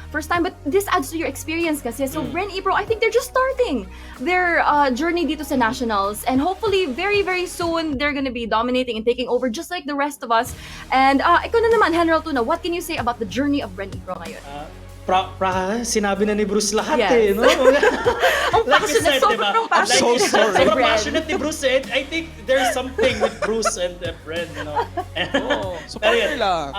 first time, but this adds to your experience kasi. So Bren Ipro, I think they're just starting their journey dito sa Nationals, and hopefully very, very soon, they're gonna be dominating and taking over just like the rest of us. And ikaw na naman, General Tuna, what can you say about the journey of Bren Ipro ngayon? Sinabi na ni Bruce lahat Yes. no? Ang Like you said, passionate, diba? sobrang passionate. I'm so sorry. Sobrang Bren. passionate ni Bruce eh. I think there's something with Bruce and Bren, Support Pero yun, nila.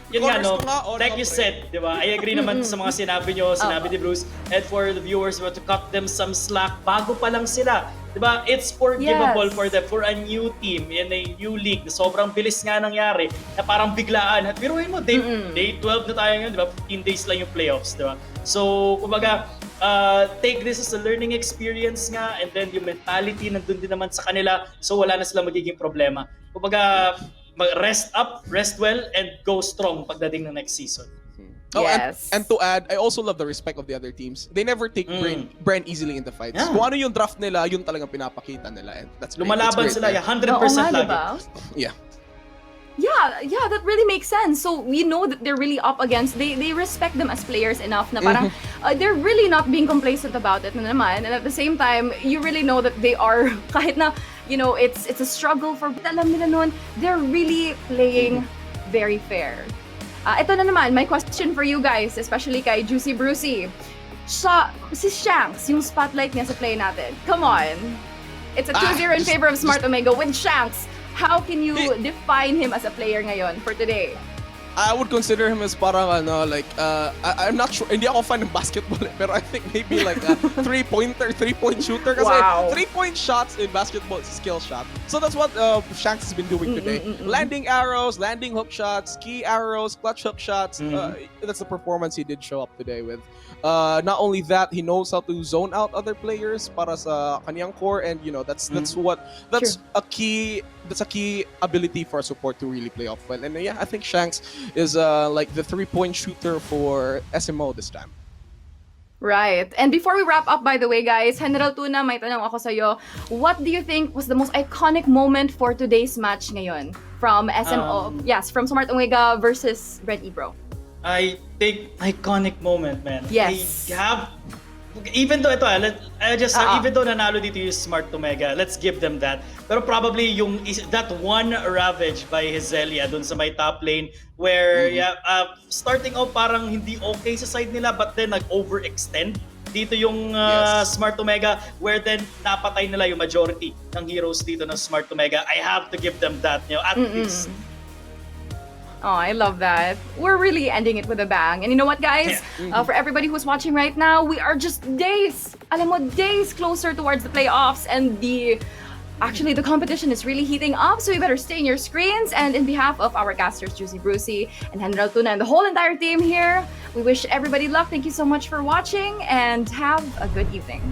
yun nga, no? Chorus ko nga, on Like you Pre. said, di ba? I agree naman sa mga sinabi nyo, sinabi ni Bruce. And for the viewers, to cut them some slack, bago pa lang sila. Di ba? It's forgivable Yes. for them, for a new team, in a new league, na sobrang bilis nga nangyari, na parang biglaan. At biruin mo, day 12 na tayo ngayon, di ba? 15 days lang yung playoffs, di ba? So, kumbaga, take this as a learning experience nga, and then yung mentality nandun din naman sa kanila, so wala na sila magiging problema. Kumbaga, rest up, rest well, and go strong pagdating ng next season. Oh, Yes. and to add, I also love the respect of the other teams. They never take Bren easily in the fights. Yeah. Kung ano yung draft nila, yun talagang pinapakita nila. And that's great. Lumalaban It's great sila, there. 100% Oo nga, lagi. diba? Yeah. Yeah, that really makes sense. So we know that they're really up against. They respect them as players enough na parang they're really not being complacent about it na naman. And at the same time, you really know that they are kahit na it's a struggle for. Alam nila nun, they're really playing very fair. Ito na naman, my question for you guys, especially kay Juicy Brucey. Si Shanks, yung spotlight niya sa play natin. Come on. It's a 2-0 in favor of Smart Omega with Shanks. How can you define him as a player ngayon for today? I would consider him as parang I'm not sure, hindi ako fan ng basketball pero I think maybe like a three-point shooter kasi Wow. 3-point shots in basketball is a skill shot. So that's what Shanks has been doing today. Landing arrows, landing hook shots, key arrows, clutch hook shots. That's the performance he did show up today with. Not only that, he knows how to zone out other players para sa kanyang core, and that's a key ability for a support to really play off well. And yeah, I think Shanks is like the 3-point shooter for SMO this time. Right. And before we wrap up, by the way, guys, General Tuna, may tanong ako sa'yo. What do you think was the most iconic moment for today's match ngayon? From SMO, from Smart Omega versus Bren Ipro. I think iconic moment, man. Yes. Even though even though nanalo dito yung Smart to Mega, let's give them that. Pero probably that one Ravage by Hizelia dun sa may top lane where starting out parang hindi okay sa side nila but then nag-overextend dito yung Smart to Mega where then napatay nila yung majority ng heroes dito ng Smart to Mega. I have to give them that, at least. Oh, I love that. We're really ending it with a bang. And you know what, guys? For everybody who's watching right now, we are just days closer towards the playoffs, and the competition is really heating up, so you better stay in your screens. And in behalf of our casters, Juicy Brucey and General Tuna and the whole entire team here, we wish everybody luck. Thank you so much for watching, and have a good evening.